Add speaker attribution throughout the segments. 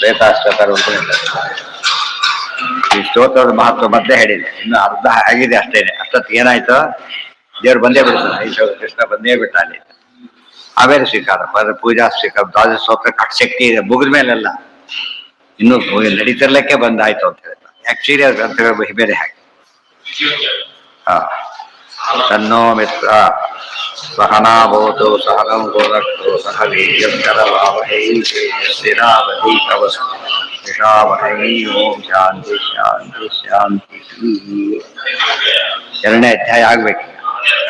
Speaker 1: ಶ್ವೇತಾಶ್ವತರು ಈ ಸ್ತೋತ್ರದ ಮಹತ್ವ ಮೊದಲೇ ಹೇಳಿದೆ, ಇನ್ನು ಅರ್ಧ ಆಗಿದೆ ಅಷ್ಟೇನೆ. ಅಷ್ಟೊತ್ತಿಗೆ ಏನಾಯ್ತು, ದೇವ್ರು ಬಂದೇ ಬಿಡ್ತಾನೆ, ಈಶ್ವರ ಕೃಷ್ಣ ಬಂದೇ ಬಿಟ್ಟ ಅಲ್ಲಿ. ಆಮೇಲೆ ಸ್ವೀಕಾರ ಪೂಜಾ ಸ್ವೀಕಾರ ದ್ವಾದಶ ಸ್ತೋತ್ರಕ್ಕೆ ಅಷ್ಟು ಶಕ್ತಿ ಇದೆ, ಮುಗಿದ ಮೇಲೆಲ್ಲ ಇನ್ನು ನಡೀತಿರ್ಲಿಕ್ಕೆ ಬಂದಾಯ್ತು ಅಂತ ಹೇಳ್ತಾರೆ. ಆಕ್ಚುಲಿ ಅದು ಗ್ರಂಥಗಳ ಬೇರೆ ಹಾಗೆ. ತನ್ನೋ ಮಿತ್ರ ಸಹನಾಭವತು ಸಹನಂ ಗೋರಕ್ಷೋ ಸಹ ವೀರ್ಯಂಕರವಾವಹೈ ಸ್ಥಿರಾವಧೀತವಸ್ತು ನಿಷಾವಹೈ. ಓಂ ಶಾಂತಿ ಶಾಂತಿ ಶಾಂತಿ. ಎರಡನೇ ಅಧ್ಯಾಯ ಆಗ್ಬೇಕು,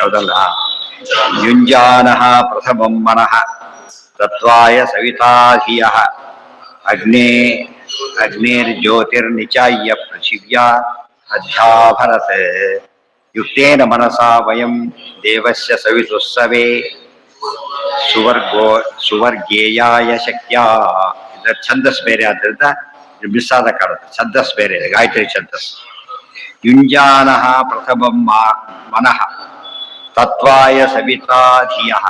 Speaker 1: ಹೌದಲ್ಲ. ಯುಂಜಾನಃ ಪ್ರಥಮಂ ಮನಃ ತತ್ವಾಯ ಸವಿತಾ ಧಿಯಃ ಅಗ್ನೇರ್ಜ್ಯೋತಿರ್ನಿಚಾಯ್ಯ ಪೃಥಿವ್ಯಾ ಅಧ್ಯಾಭರತ್. ಯುಕ್ತೇನ ಮನಸಾ ವಯಂ ದೇವಸ್ಯ ಸವಿತುಸ್ಸವೇ ಸುವರ್ಗೇಯಾಯ ಶಕ್ತ್ಯಾ. ಇದರ ಛಂದಸ್ ಬೇರೆ ಆದ್ದರಿಂದ ಮಿಸ್ ಆದ ಕಾಣುತ್ತೆ. ಛಂದಸ್ ಬೇರೆ ಇದೆ, ಗಾಯತ್ರಿ ಛಂದಸ್. ಯುಂಜಾನಃ ಪ್ರಥಮಂ ಮನಃ ತತ್ವಾಯ ಸವಿತಾ ಧಿಯಃ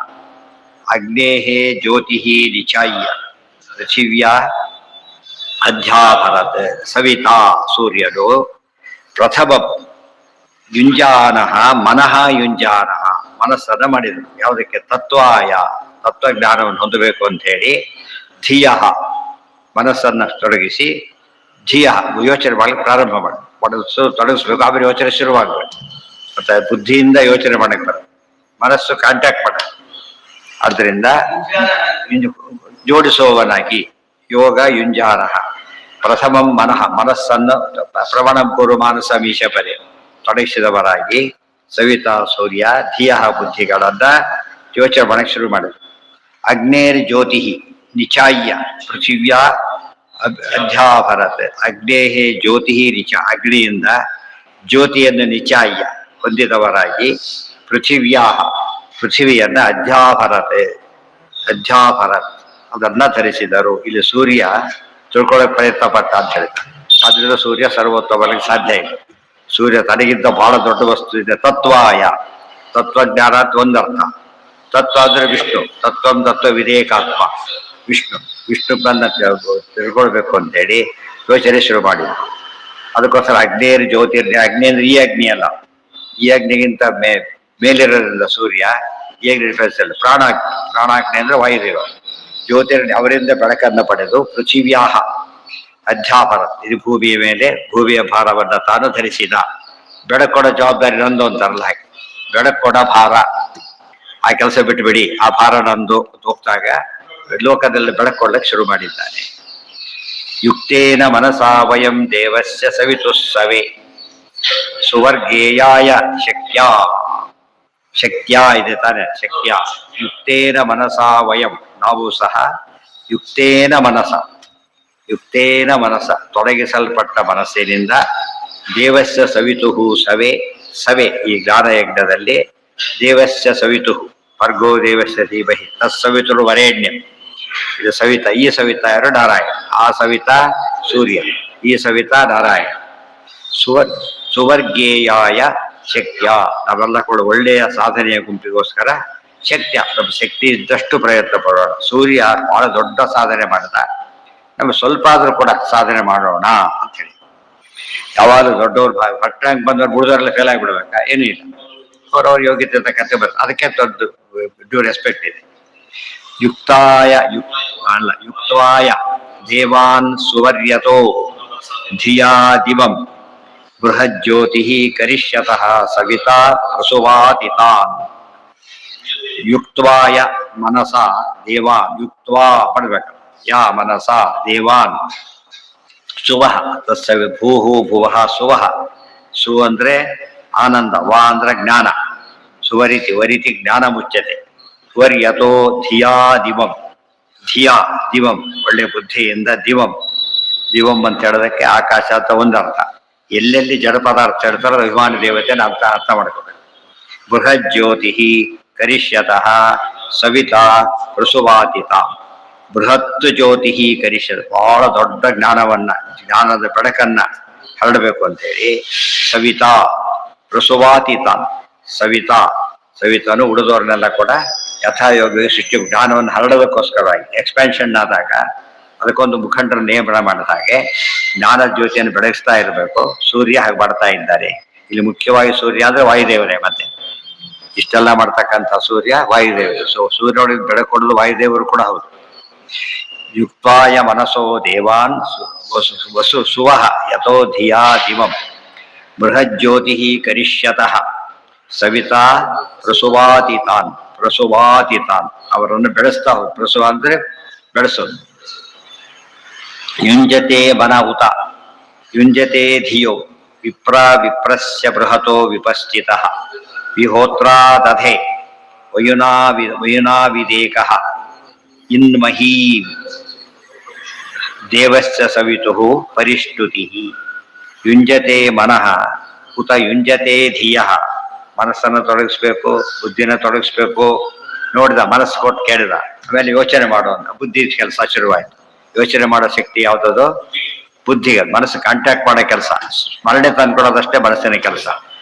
Speaker 1: ಅಗ್ನೇಃ ಜ್ಯೋತಿಃ ನಿಚಾಯ್ಯ ಪೃಥಿವ್ಯಾ ಅಧ್ಯಾಭರತ್. ಸವಿತಾ ಸೂರ್ಯನು ಪ್ರಥಮಂ ಯುಂಜಾನಃ ಮನಃ ಯುಂಜಾನಃ ಮನಸ್ಸನ್ನ ಮಾಡಿದರು. ಯಾವುದಕ್ಕೆ? ತತ್ವಾಯ ತತ್ವಜ್ಞಾನವನ್ನು ಹೊಂದಬೇಕು ಅಂತ ಹೇಳಿ. ಧಿಯ ಮನಸ್ಸನ್ನ ತೊಡಗಿಸಿ, ಧಿಯ ಯೋಚನೆ ಮಾಡಲಿಕ್ಕೆ ಪ್ರಾರಂಭ ಮಾಡಿ ತೊಡಗಿಸ್ಬೇಕು. ಆಮೇಲೆ ಯೋಚನೆ ಶುರುವಾಗಬೇಕು. ಮತ್ತೆ ಬುದ್ಧಿಯಿಂದ ಯೋಚನೆ ಮಾಡಕ್ಕೆ ಬರುತ್ತೆ, ಮನಸ್ಸು ಕಾಂಟ್ಯಾಕ್ಟ್ ಮಾಡ. ಆದ್ದರಿಂದ ಜೋಡಿಸುವವನಾಗಿ ಯೋಗ ಯುಂಜಾನಃ ಪ್ರಥಮಂ ಮನಃ ಮನಸ್ಸನ್ನು ಪ್ರವಣಂ ಕುರು ಮಾನಸ ಮೀಶಪದೆ ತೊಡಗಿಸಿದವರಾಗಿ ಸವಿತಾ ಸೂರ್ಯ ಧಿಯ ಬುದ್ಧಿಗಳನ್ನ ಯೋಚನೆ ಮಾಡಕ್ಕೆ ಶುರು ಮಾಡಿದ್ರು. ಅಗ್ನೇರ್ ಜ್ಯೋತಿ ನಿಚಾಯ್ಯ ಪೃಥಿವ್ಯಾ ಅಧ್ಯಾಭರತ್. ಅಗ್ನೇಹ ಜ್ಯೋತಿ ನಿಚ ಅಗ್ನಿಯಿಂದ ಜ್ಯೋತಿಯನ್ನು ನಿಚಾಯ್ಯ ಹೊಂದಿದವರಾಗಿ ಪೃಥಿವ್ಯಾ ಪೃಥಿವಿಯನ್ನ ಅಧ್ಯಾಭರತ್ ಅದನ್ನ ಧರಿಸಿದರು. ಇಲ್ಲಿ ಸೂರ್ಯ ತಿಳ್ಕೊಳ್ಳೋಕೆ ಪ್ರಯತ್ನ ಪಟ್ಟ ಅಂತ ಹೇಳ್ತಾರೆ. ಆದ್ರಿಂದ ಸೂರ್ಯ ಸರ್ವೋತ್ತಮನಿಗೆ ಸಾಧ್ಯ ಇಲ್ಲ. ಸೂರ್ಯ ತನಗಿಂತ ಬಹಳ ದೊಡ್ಡ ವಸ್ತು ಇದೆ. ತತ್ವಾಯ ತತ್ವಜ್ಞಾನ ಅಂತ ಒಂದರ್ಥ. ತತ್ವ ಅಂದ್ರೆ ವಿಷ್ಣು, ತತ್ವಂ ತತ್ವ ವಿಧೇಯಕಾತ್ಮ ವಿಷ್ಣು ಬಂದ ತಿಳ್ಕೊಳ್ಬೇಕು ಅಂತೇಳಿ ಯೋಚನೆ ಶುರು ಮಾಡಿದ್ರು. ಅದಕ್ಕೋಸ್ಕರ ಅಗ್ನೇರ್ ಜ್ಯೋತಿರ್ಯ ಅಗ್ನಿ ಅಂದ್ರೆ ಈ ಅಗ್ನಿ ಅಲ್ಲ, ಈ ಅಗ್ನಿಗಿಂತ ಮೇಲಿರೋದ್ರಿಂದ ಸೂರ್ಯ ಈ ಅಗ್ನಿ ಡಿಫರೆನ್ಸ್ ಇಲ್ಲ. ಪ್ರಾಣಾಗ್ನಿ ಅಂದ್ರೆ ವಾಯುದೇವ. ಜ್ಯೋತಿರ್ಯ ಅವರಿಂದ ಬೆಳಕನ್ನು ಪಡೆದು ಪೃಥಿವ್ಯಾಹ ಅಧ್ಯಾಪನ ಇದು ಭೂಮಿಯ ಮೇಲೆ ಭೂಮಿಯ ಭಾರವನ್ನ ತಾನು ಧರಿಸಿದ. ಬೆಳಕೊಡ ಜವಾಬ್ದಾರಿ ನಂದು ಅಂತಾರಲ್ಲ ಹಾಗೆ, ಬೆಳಕೊಡ ಭಾರ, ಆ ಕೆಲಸ ಬಿಟ್ಟುಬಿಡಿ, ಆ ಭಾರ ನಂದು ಹೋಗ್ತಾಗ ಲೋಕದಲ್ಲಿ ಬೆಳಕೊಡ್ಲಿಕ್ಕೆ ಶುರು ಮಾಡಿದ್ದಾನೆ. ಯುಕ್ತೇನ ಮನಸಾ ವಯಂ ದೇವಸ್ಯ ಸವಿತುಸ್ಸವೇ ಸುವರ್ಗೇಯಾಯ ಶಕ್ತ್ಯಾ ಇದೆ ತಾನೆ, ಶಕ್ತ್ಯ. ಯುಕ್ತೇನ ಮನಸಾ ವಯಂ ನಾವು ಸಹ ಯುಕ್ತೇನ ಮನಸ ತೊಡಗಿಸಲ್ಪಟ್ಟ ಮನಸ್ಸಿನಿಂದ ದೇವಸ್ಯ ಸವಿತುಹು ಸವೆ ಈ ಜ್ಞಾನಯಜ್ಞದಲ್ಲಿ ದೇವಸ್ಯ ಸವಿತುಹು ಭರ್ಗೋ ದೇವಸ್ಯ ಧೀಮಹಿ ತತ್ಸವಿತುರು ವರೇಣ್ಯಂ. ಇದು ಸವಿತಾ. ಈ ಸವಿತಾ ಯಾರು? ನಾರಾಯಣ. ಆ ಸವಿತಾ ಸೂರ್ಯ, ಈ ಸವಿತಾ ನಾರಾಯಣ. ಸುವರ್ಗೇಯಾಯ ಶಕ್ತ್ಯ ನಾವೆಲ್ಲ ಕೂಡ ಒಳ್ಳೆಯ ಸಾಧನೆಯ ಗುಂಪಿಗೋಸ್ಕರ ಶಕ್ತ್ಯ ನಮ್ಮ ಶಕ್ತಿ ಇದ್ದಷ್ಟು ಪ್ರಯತ್ನ ಪಡೋಣ. ಸೂರ್ಯ ಬಹಳ ದೊಡ್ಡ ಸಾಧನೆ ಮಾಡಿದ, ನಮ್ಗೆ ಸ್ವಲ್ಪ ಆದ್ರೂ ಕೂಡ ಸಾಧನೆ ಮಾಡೋಣ ಅಂತ ಹೇಳಿ. ಯಾವಾಗಲೂ ದೊಡ್ಡವ್ರು ಭಟ್ರಂಗ್ ಬಂದವ್ರು ಮುಡಿದವರೆಲ್ಲ ಫೇಲ್ ಆಗಿಬಿಡ್ಬೇಕಾ? ಏನೂ ಇಲ್ಲ, ಅವ್ರವ್ರ ಯೋಗ್ಯತೆ ಅಂತ ಕತೆ ಬರ್ತದೆ. ಅದಕ್ಕೆ ದೊಡ್ಡ ಡ್ಯೂ ರೆಸ್ಪೆಕ್ಟ್ ಇದೆ. ಯುಕ್ತಾಯ ದೇವಾನ್ ಸುವರ್ಯತೋ ಧಿಯಾ ದಿವಂ ಬೃಹಜ್ಯೋತಿ ಕರಿಷ್ಯತಃ ಸವಿತಾ ಪ್ರಸುವಾತಿತಾನ್. ಯುಕ್ತ್ವಾಯ ಮನಸ ದೇವಾನ್ ಯುಕ್ತ್ವಾ ಪಡ್ಬೇಕು. ಯಾ ಮನಸ ದೇವಾನ್ ಸುವಹ ತತ್ಸವಿ ಭೂಹು ಭುವಃ ಸುವಹ. ಸು ಅಂದ್ರೆ ಆನಂದ, ವಾ ಅಂದ್ರೆ ಜ್ಞಾನ. ಸುವರಿತಿ ವರಿತಿ ಜ್ಞಾನ ಮುಚ್ಚತೆ. ಸ್ವರ್ಯತೋ ಧಿಯಾ ದಿವಂ ದಿವಂ ಒಳ್ಳೆ ಬುದ್ಧಿಯಿಂದ ದಿವಂ ಅಂತ ಹೇಳೋದಕ್ಕೆ ಆಕಾಶ ಅಂತ ಒಂದರ್ಥ. ಎಲ್ಲೆಲ್ಲಿ ಜಡ ಪದಾರ್ಥ ಹೇಳ್ತಾರೋ ಅಭಿಮಾನಿ ದೇವತೆ ಅಂತ ಅರ್ಥ ಮಾಡ್ಕೋಬೇಕು. ಬೃಹಜ್ಯೋತಿ ಕರಿಷ್ಯತಃ ಸವಿತಾ ಪ್ರಸುವಾತಿತ. ಬೃಹತ್ ಜ್ಯೋತಿ ಕರಿಷ್ಯತ ಬಹಳ ದೊಡ್ಡ ಜ್ಞಾನದ ಬೆಳಕನ್ನ ಹರಡಬೇಕು ಅಂತೇಳಿ ಸವಿತಾ ಪ್ರಸುವಾತಿತ. ಸವಿತಾನು ಉಳಿದವ್ರನ್ನೆಲ್ಲ ಕೂಡ ಯಥಾಯೋಗ ಸೃಷ್ಟಿ ಜ್ಞಾನವನ್ನು ಹರಡೋದಕ್ಕೋಸ್ಕರವಾಗಿ ಎಕ್ಸ್ಪ್ಯಾನ್ಷನ್ ಆದಾಗ ಅದಕ್ಕೊಂದು ಮುಖಂಡರ ನೇಮನ ಮಾಡಿದ ಹಾಗೆ ಜ್ಞಾನ ಜ್ಯೋತಿಯನ್ನು ಬೆಳಗಿಸ್ತಾ ಇರಬೇಕು. ಸೂರ್ಯ ಹಾಗೆ ಮಾಡ್ತಾ ಇದ್ದಾರೆ. ಇಲ್ಲಿ ಮುಖ್ಯವಾಗಿ ಸೂರ್ಯ ಅಂದ್ರೆ ವಾಯುದೇವರೇ. ಮತ್ತೆ ಇಷ್ಟೆಲ್ಲ ಮಾಡ್ತಕ್ಕಂಥ ಸೂರ್ಯ ವಾಯುದೇವರು. ಸೂರ್ಯನೊಳಗೆ ಬೆಳಕೊಡಲು ವಾಯುದೇವರು ಕೂಡ ಹೌದು. ಯುಕ್ತಾಯ ಮನಸೋ ದೇವಾನ್ ವಸು ಸುವಹ ಯಥೋ ಧಿಯಾ ದಿವಂ ಬೃಹಜ್ಯೋತಿ ಕರಿಷ್ಯತಃ ಸವಿತಾ ಪ್ರಸುವಾತಿತಾನ್ ಅವರನ್ನು ಬೆಳೆಸ್ತಾ ಹೋಗಿ. ಪ್ರಸುವ ಅಂದ್ರೆ ಬೆಳೆಸೋದು. ಯುಂಜತೆ ಮನ ಉತ ಯುಂಜತೆ ಧಿಯೋ ವಿಪ್ರಸ್ಯ ಬೃಹತೋ ವಿಪಶ್ಚಿತಃ ವಿಹೋತ್ರಾ ದಧೆ ವಯುನಾವಿದೇಕಃ ಇನ್ಮಹೀ ದೇವಶ್ಚ ಸವಿತುಃ ಪರಿಷ್ಟುತಿಃ. ಯುಂಜತೆ ಮನಃ ಉತ ಯುಂಜತೆ ಧಿಯಃ. ಮನಸ್ಸನ್ನು ತೊಡಗಿಸ್ಬೇಕು, ಬುದ್ಧಿನ ತೊಡಗಿಸ್ಬೇಕು. ನೋಡಿದ, ಮನಸ್ಸು ಕೊಟ್ಟು ಕೇಳಿದ, ಆಮೇಲೆ ಯೋಚನೆ ಮಾಡುವಂತ ಬುದ್ಧಿ ಕೆಲಸ ಶುರುವಾಯಿತು. ಯೋಚನೆ ಮಾಡೋ ಶಕ್ತಿ ಯಾವುದದು? ಬುದ್ಧಿಗೆ. ಮನಸ್ಸು ಕಾಂಟ್ಯಾಕ್ಟ್ ಮಾಡೋ ಕೆಲಸ, ಸ್ಮರಣೆ ತಂದ್ಕೊಡೋದಷ್ಟೇ ಮನಸ್ಸಿನ ಕೆಲಸ.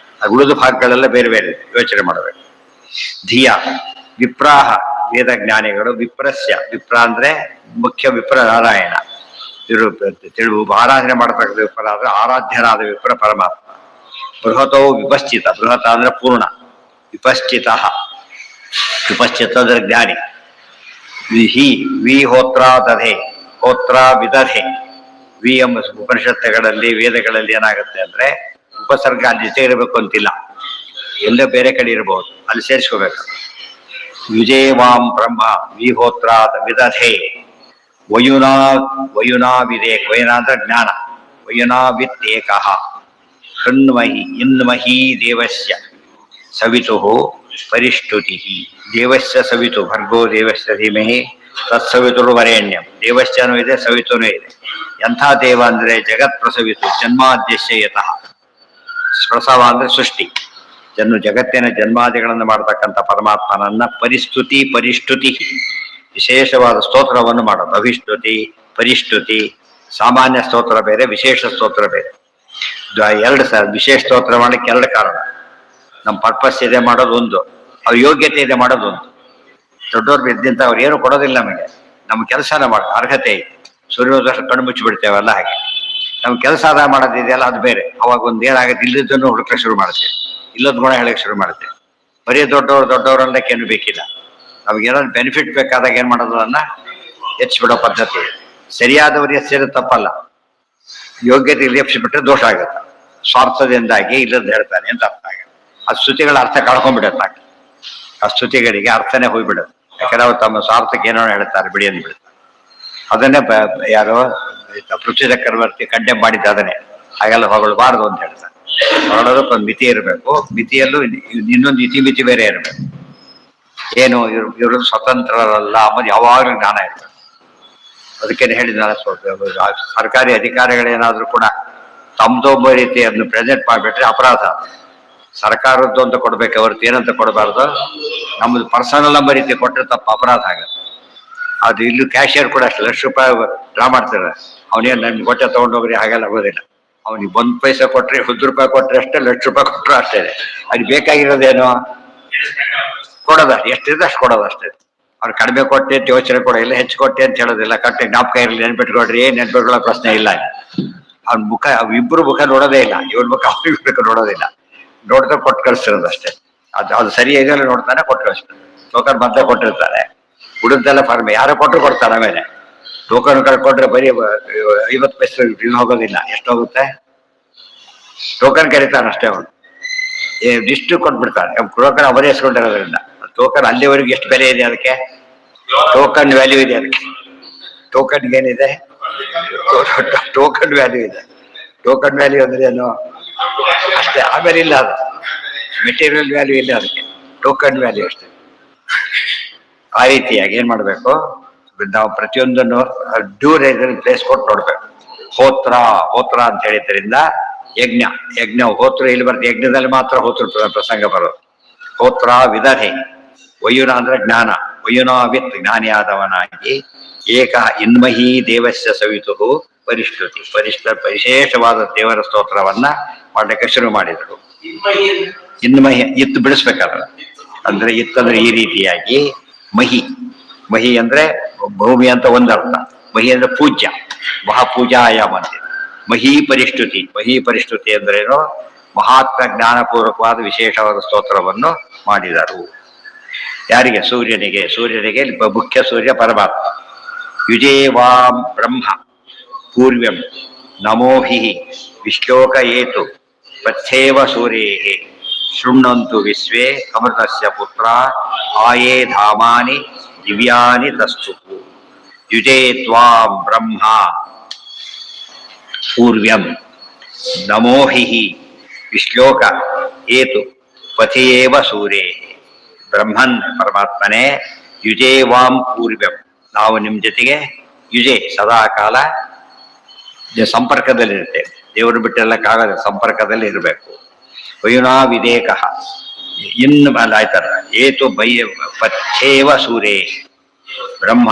Speaker 1: ಉಳಿದ ಭಾಗಗಳೆಲ್ಲ ಬೇರೆ ಬೇರೆ ಯೋಚನೆ ಮಾಡಬೇಕು. ಧಿಯ ವಿಪ್ರಾಹ ವೇದ ಜ್ಞಾನಿಗಳು. ವಿಪ್ರಸ್ಯ, ವಿಪ್ರ ಅಂದ್ರೆ ಮುಖ್ಯ ವಿಪ್ರ ನಾರಾಯಣ. ತಿಳಿವು ಆರಾಧನೆ ಮಾಡತಕ್ಕಂಥ ವಿಪ್ರ ಅಂದ್ರೆ ಆರಾಧ್ಯನಾದ ವಿಪ್ರ ಪರಮಾತ್ಮ. ಬೃಹತೋ ವಿಪಶ್ಚಿತ, ಬೃಹತ ಅಂದ್ರೆ ಪೂರ್ಣ. ವಿಪಶ್ಚಿತ ಅಂದ್ರೆ ಜ್ಞಾನಿ. ವಿ ಹೋತ್ರ ದಧೆ, ಹೋತ್ರ ವಿದಧೆ. ವಿ ಎಂಬ ಉಪನಿಷತ್ತುಗಳಲ್ಲಿ ವೇದಗಳಲ್ಲಿ ಏನಾಗುತ್ತೆ ಅಂದ್ರೆ ಉಪಸರ್ಗ ಅಲ್ಲಿ ಜೊತೆ ಇರಬೇಕು ಅಂತಿಲ್ಲ, ಎಲ್ಲೋ ಬೇರೆ ಕಡೆ ಇರಬಹುದು, ಅಲ್ಲಿ ಸೇರಿಸ್ಕೋಬೇಕು. ವಿಜಯವಾಂ ಬ್ರಹ್ಮ ವಿಹೋತ್ರಾದ ವಿದಧೆ ವಯುನಾ ವಿದೇಕ. ವಯುನ ಅಂದ್ರೆ ಜ್ಞಾನ. ವಯುನಾ ವಿತ್ತೇಕಃ ಹೃನ್ಮಹಿ ಇನ್ಮಹಿ ದೇವಸ್ಯ ಸವಿತುಃ ಪರಿಷ್ಟುತಿಃ. ದೇವಸ್ಯ ಸವಿತು ಭರ್ಗೋ ದೇವಸ್ಯ ಧೀಮಹಿ ತತ್ಸವಿತುರ್ವರೆಣ್ಯಂ. ದೇವಸ್ಯನೂ ಇದೆ, ಸವಿತುನೂ ಇದೆ. ಎಂಥ ದೇವ ಅಂದ್ರೆ ಜಗತ್ ಪ್ರಸವಿತು ಜನ್ಮಾದ್ಯಸ್ಯ ಯತಃ. ಪ್ರಸವ ಅಂದ್ರೆ ಸೃಷ್ಟಿ. ಜಗತ್ತಿನ ಜನ್ಮಾದಿಗಳನ್ನು ಮಾಡತಕ್ಕಂಥ ಪರಮಾತ್ಮನನ್ನ ಪರಿಷ್ಟುತಿ ವಿಶೇಷವಾದ ಸ್ತೋತ್ರವನ್ನು ಮಾಡೋದು. ಅಭಿಷ್ಟುತಿ, ಪರಿಷ್ಟುತಿ. ಸಾಮಾನ್ಯ ಸ್ತೋತ್ರ ಬೇರೆ, ವಿಶೇಷ ಸ್ತೋತ್ರ ಬೇರೆ. ಎರಡು ವಿಶೇಷ ಸ್ತೋತ್ರ ಮಾಡಲಿಕ್ಕೆ ಎರಡು ಕಾರಣ. ನಮ್ಮ ಪರ್ಪಸ್ ಇದೆ ಮಾಡೋದು ಒಂದು, ಅವ್ರ ಯೋಗ್ಯತೆ ಇದೆ ಮಾಡೋದು ಒಂದು. ದೊಡ್ಡವ್ರು ಇದ್ದಂತ ಅವ್ರು ಏನು ಕೊಡೋದಿಲ್ಲ ನಮಗೆ. ನಮ್ಮ ಕೆಲಸನ ಮಾಡೋ ಅರ್ಹತೆ ಇದೆ. ಸೂರ್ಯೋದಯ ಕಣ್ಣು ಮುಚ್ಚಿ ಬಿಡ್ತೇವಲ್ಲ ಹಾಗೆ. ನಮ್ಮ ಕೆಲಸ ಮಾಡೋದಿದೆಯಲ್ಲ ಅದು ಬೇರೆ. ಅವಾಗ ಒಂದು ಏನಾಗುತ್ತೆ, ಇಲ್ಲದನ್ನು ಹುಡುಕಕ್ಕೆ ಶುರು ಮಾಡ್ತೇವೆ, ಇಲ್ಲದ ಗುಣ ಹೇಳಕ್ಕೆ ಶುರು ಮಾಡ್ತೇವೆ. ಬರೀ ದೊಡ್ಡವರು ಅನ್ನೋಕ್ಕೇನು ಬೇಕಿಲ್ಲ. ನಮ್ಗೇನಾದ್ರು ಬೆನಿಫಿಟ್ ಬೇಕಾದಾಗ ಏನ್ ಮಾಡೋದು, ಅದನ್ನ ಹೆಚ್ಚಿಬಿಡೋ ಪದ್ಧತಿ. ಸರಿಯಾದವರು ಹೆಚ್ಚಿರೋ ತಪ್ಪಲ್ಲ, ಯೋಗ್ಯತೆ ಲೇಪಿಸಿಬಿಟ್ರೆ ದೋಷ ಆಗುತ್ತೆ. ಸ್ವಾರ್ಥದಿಂದಾಗಿ ಇಲ್ಲದ ಹೇಳ್ತಾನೆ ಅಂತ ಅರ್ಥ ಆಗುತ್ತೆ. ಆ ಸ್ತುತಿಗಳ ಅರ್ಥ ಕಳ್ಕೊಂಡ್ಬಿಡುತ್ತೆ. ಆ ಸ್ತುತಿಗಳಿಗೆ ಅರ್ಥನೇ ಹೋಗ್ಬಿಡುತ್ತೆ. ಯಾಕಂದ್ರೆ ಅವ್ರು ತಮ್ಮ ಸ್ವಾರ್ಥಕ್ಕೆ ಏನೋ ಹೇಳ್ತಾರೆ, ಬಿಡಿ ಅಂದ್ಬಿಡ್ತಾರೆ. ಅದನ್ನೇ ಯಾರೋ ಪೃಥ್ವಿ ಚಕ್ರವರ್ತಿ ಕಂಡೆಮ್ ಮಾಡಿದ್ದ ಅದನ್ನೇ. ಹಾಗೆಲ್ಲ ಹೊಗಳಬಾರ್ದು ಅಂತ ಹೇಳ್ತಾರೆ. ಹೊಗಳೋದಕ್ಕೊಂದು ಮಿತಿ ಇರಬೇಕು. ಮಿತಿಯಲ್ಲೂ ಇನ್ನೊಂದು ಇತಿಮಿತಿ ಬೇರೆ ಇರಬೇಕು. ಏನು ಇವರು ಸ್ವತಂತ್ರರಲ್ಲ ಅನ್ನೋದು ಯಾವಾಗಲೂ ಜ್ಞಾನ ಇರಬೇಕು. ಅದಕ್ಕೇನು ಹೇಳಿದ್ನಲ್ಲ, ಸರ್ಕಾರಿ ಅಧಿಕಾರಿಗಳೇನಾದ್ರೂ ಕೂಡ ತಮ್ಮದೊಬ್ಬ ರೀತಿ ಅದನ್ನು ಪ್ರೆಸೆಂಟ್ ಮಾಡಿಬಿಟ್ರೆ ಅಪರಾಧ. ಸರ್ಕಾರದ್ದು ಅಂತ ಕೊಡ್ಬೇಕು ಹೊರತು ಏನಂತ ಕೊಡಬಾರ್ದು. ನಮ್ಮದು ಪರ್ಸನಲ್ ನಂಬರ್ ರೀತಿ ಕೊಟ್ಟರೆ ತಪ್ಪು, ಅಪರಾಧ ಆಗುತ್ತೆ. ಅದು ಇಲ್ಲೂ ಕ್ಯಾಶಿಯರ್ ಕೂಡ ಅಷ್ಟೇ ಲಕ್ಷ ರೂಪಾಯಿ ಡ್ರಾ ಮಾಡ್ತಾರೆ. ಅವನೇನು ನನ್ನ ಕೊಟ್ಟೆ ತೊಗೊಂಡೋಗ್ರಿ, ಹಾಗೆಲ್ಲ ಆಗೋದಿಲ್ಲ. ಅವನಿಗೆ 1 ಪೈಸೆ ಕೊಟ್ರೆ 10 ರೂಪಾಯಿ ಕೊಟ್ಟರೆ ಅಷ್ಟೇ, ಲಕ್ಷ ರೂಪಾಯಿ ಕೊಟ್ಟರು ಅಷ್ಟೇ. ಅದು ಬೇಕಾಗಿರೋದೇನು ಕೊಡೋದ, ಎಷ್ಟಿದೆ ಅಷ್ಟು ಕೊಡೋದು ಅಷ್ಟೇ. ಅವ್ರು ಕಡಿಮೆ ಕೊಟ್ಟೆ ಅಂತ ಯೋಚನೆ ಕೂಡ ಇಲ್ಲ, ಹೆಚ್ಚು ಕೊಟ್ಟೆ ಅಂತ ಹೇಳೋದಿಲ್ಲ. ಕರೆಕ್ಟಾಗಿ ಜ್ಞಾಪಕ ಇರಲಿ, ನೆನ್ಪಿಟ್ಕೊಡ್ರಿ, ನೆನ್ಪಿಟ್ಕೊಳ್ಳೋ ಪ್ರಶ್ನೆ ಇಲ್ಲ. ಅವ್ನ ಮುಖ, ಇಬ್ಬರು ಮುಖ ನೋಡೋದೇ ಇಲ್ಲ. ಇವ್ರ ಮುಖ ಅವ್ರಿಗೆ ನೋಡೋದಿಲ್ಲ. ನೋಡಿದ್ರೆ ಕೊಟ್ಟು ಕಳಿಸ್ತಿರೋದು ಅಷ್ಟೇ. ಅದು ಸರಿ ಇದೆಲ್ಲ ನೋಡ್ತಾನೆ, ಕೊಟ್ಟು ಕಳಿಸ್ತಾರೆ. ಟೋಕನ್ ಮೊದಲೇ ಕೊಟ್ಟಿರ್ತಾರೆ. ಉಳಿದೆಲ್ಲ ಫಾರ್ಮೆ ಯಾರೋ ಕೊಟ್ಟರು ಕೊಡ್ತಾರೆ. ಆಮೇಲೆ ಟೋಕನ್ ಕೊಟ್ರೆ ಬರೀ 50 ಪೈಸೆ ಹೋಗೋದಿಲ್ಲ. ಎಷ್ಟು ಹೋಗುತ್ತೆ? ಟೋಕನ್ ಕರೀತಾನೆ ಅಷ್ಟೇ. ಅವನು ಇಷ್ಟು ಕೊಟ್ಬಿಡ್ತಾರೆ. ಟೋಕನ್ ಅವರೇ ಎಸ್ಕೊಂಡಿರೋದ್ರಿಂದ ಟೋಕನ್ ಅಲ್ಲಿವರೆಗೂ ಎಷ್ಟು ಬೆಲೆ ಇದೆ ಅದಕ್ಕೆ? ಟೋಕನ್ ವ್ಯಾಲ್ಯೂ ಇದೆ ಅದಕ್ಕೆ. ಟೋಕನ್ ಏನಿದೆ? ಟೋಕನ್ ವ್ಯಾಲ್ಯೂ ಇದೆ. ಟೋಕನ್ ವ್ಯಾಲ್ಯೂ ಅಂದ್ರೆ ಏನು ಅಷ್ಟೇ. ಆಮೇಲೆ ಇಲ್ಲ, ಅದು ಮೆಟೀರಿಯಲ್ ವ್ಯಾಲ್ಯೂ ಇಲ್ಲ ಅದಕ್ಕೆ, ಟೋಕನ್ ವ್ಯಾಲ್ಯೂ ಅಷ್ಟೇ. ಆ ರೀತಿಯಾಗಿ ಏನ್ ಮಾಡ್ಬೇಕು, ನಾವು ಪ್ರತಿಯೊಂದನ್ನು ಡ್ಯೂ ಪ್ಲೇಸ್ ಕೊಟ್ಟು ನೋಡ್ಬೇಕು. ಹೋತ್ರ ಅಂತ ಹೇಳಿದ್ರಿಂದ ಯಜ್ಞ ಹೋತ್ರ ಇಲ್ಲಿ ಬರ್ತದೆ. ಯಜ್ಞದಲ್ಲಿ ಮಾತ್ರ ಹೋತ್ರ ಪ್ರಸಂಗ ಬರೋದು. ಹೋತ್ರ ವಿದಧೆ. ವಯುನ ಅಂದ್ರೆ ಜ್ಞಾನ. ವಯುನಾವಿತ್ ಜ್ಞಾನಿಯಾದವನಾಗಿ ಏಕ ಇನ್ಮಹಿ ದೇವಸ್ಯ ಸವಿತು ಪರಿಷ್ಟುತಿ. ವಿಶೇಷವಾದ ದೇವರ ಸ್ತೋತ್ರವನ್ನ ಮಾಡಲಿಕ್ಕೆ ಶುರು ಮಾಡಿದರು. ಇನ್ಮಹಿ ಇತ್ತು ಬಿಡಿಸ್ಬೇಕಾದ್ರೆ, ಅಂದ್ರೆ ಇತ್ತಂದ್ರೆ ಈ ರೀತಿಯಾಗಿ ಮಹಿ ಅಂದ್ರೆ ಭೂಮಿ ಅಂತ ಒಂದರ್ಥ, ಮಹಿ ಅಂದ್ರೆ ಪೂಜ್ಯ, ಮಹಾಪೂಜಾಯಾಮ ಅಂತಿದೆ. ಮಹೀ ಪರಿಷ್ಠುತಿ ಅಂದ್ರೇನು? ಮಹಾತ್ಮ ಜ್ಞಾನಪೂರ್ವಕವಾದ ವಿಶೇಷವಾದ ಸ್ತೋತ್ರವನ್ನು ಮಾಡಿದರು. ಯಾರಿಗೆ? ಸೂರ್ಯನಿಗೆ ಮುಖ್ಯ ಸೂರ್ಯ ಪರಮಾತ್ಮ. ಯುಜೇವಾಂ ಬ್ರಹ್ಮ ಪೂರ್ವ್ಯಂ ನಮೋಹಿ ವಿಶ್ಲೋಕ ಏತು ಪಥ್ಯೇವ ಸೂರ್ಯೇ ಶೃಣ್ವಂತು ವಿಶ್ವೇ ಅಮೃತಸ್ಯ ಪುತ್ರ ಆಯೇ ಧಾಮಾನಿ ದಿವ್ಯಾನಿ ತಸ್ತು. ಯುಜೇ ತ್ವಾಂ ಬ್ರಹ್ಮ ಪೂರ್ವ್ಯಂ ನಮೋಹಿ ವಿಶ್ಲೋಕ ಏತು ಪಥಿಯೇವ ಸೂರ್ಯೇ. ಬ್ರಹ್ಮನ್ ಪರಮಾತ್ಮನೇ, ಯುಜೇವಾಂ ಪೂರ್ವ್ಯಂ, ನಾವು ನಿಮ್ಮ ಜೊತೆಗೆ ಯುಜೆ ಸದಾ ಕಾಲ ಸಂಪರ್ಕದಲ್ಲಿರ್ತೇವೆ. ದೇವರು ಬಿಟ್ಟೆಲ್ಲಕ್ಕಾಗದ ಸಂಪರ್ಕದಲ್ಲಿ ಇರಬೇಕು. ವಯುನಾ ವಿದೇಕ ಇನ್ನು ಆಯ್ತಾರ. ಏತು ಪಥ್ಯೇವ ಸೂರ್ಯೇ. ಬ್ರಹ್ಮ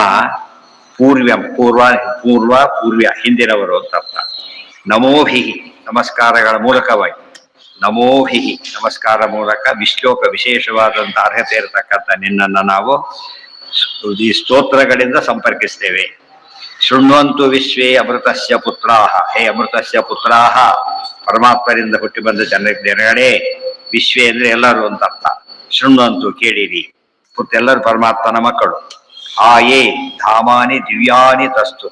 Speaker 1: ಪೂರ್ವ್ಯಂ, ಪೂರ್ವ್ಯ ಹಿಂದಿನವರು ಅಂತ ಅರ್ಥ. ನಮೋಹಿ ನಮಸ್ಕಾರಗಳ ಮೂಲಕವಾಗಿ, ನಮೋಹಿ ನಮಸ್ಕಾರ ಮೂಲಕ ವಿಶ್ಲೋಕ ವಿಶೇಷವಾದಂಥ ಅರ್ಹತೆ ಇರತಕ್ಕಂಥ ನಿನ್ನನ್ನು ನಾವು ಈ ಸ್ತೋತ್ರಗಳಿಂದ ಸಂಪರ್ಕಿಸ್ತೇವೆ. ಶೃಣ್ವಂತು ವಿಶ್ವೇ ಅಮೃತಸ್ಯ ಪುತ್ರಾಹ. ಹೇ ಅಮೃತಸ್ಯ ಪುತ್ರಾಹ, ಪರಮಾತ್ಮರಿಂದ ಹುಟ್ಟಿ ಬಂದ ಜನಗಳೇ. ವಿಶ್ವೇ ಅಂದ್ರೆ ಎಲ್ಲರೂ ಅಂತ ಅರ್ಥ. ಶೃಣ್ವಂತು ಕೇಳಿರಿ, ಎಲ್ಲರೂ ಪರಮಾತ್ಮನ ಮಕ್ಕಳು. ಆಯೇ ಧಾಮಾನಿ ದಿವ್ಯಾನಿ ತಸ್ತು.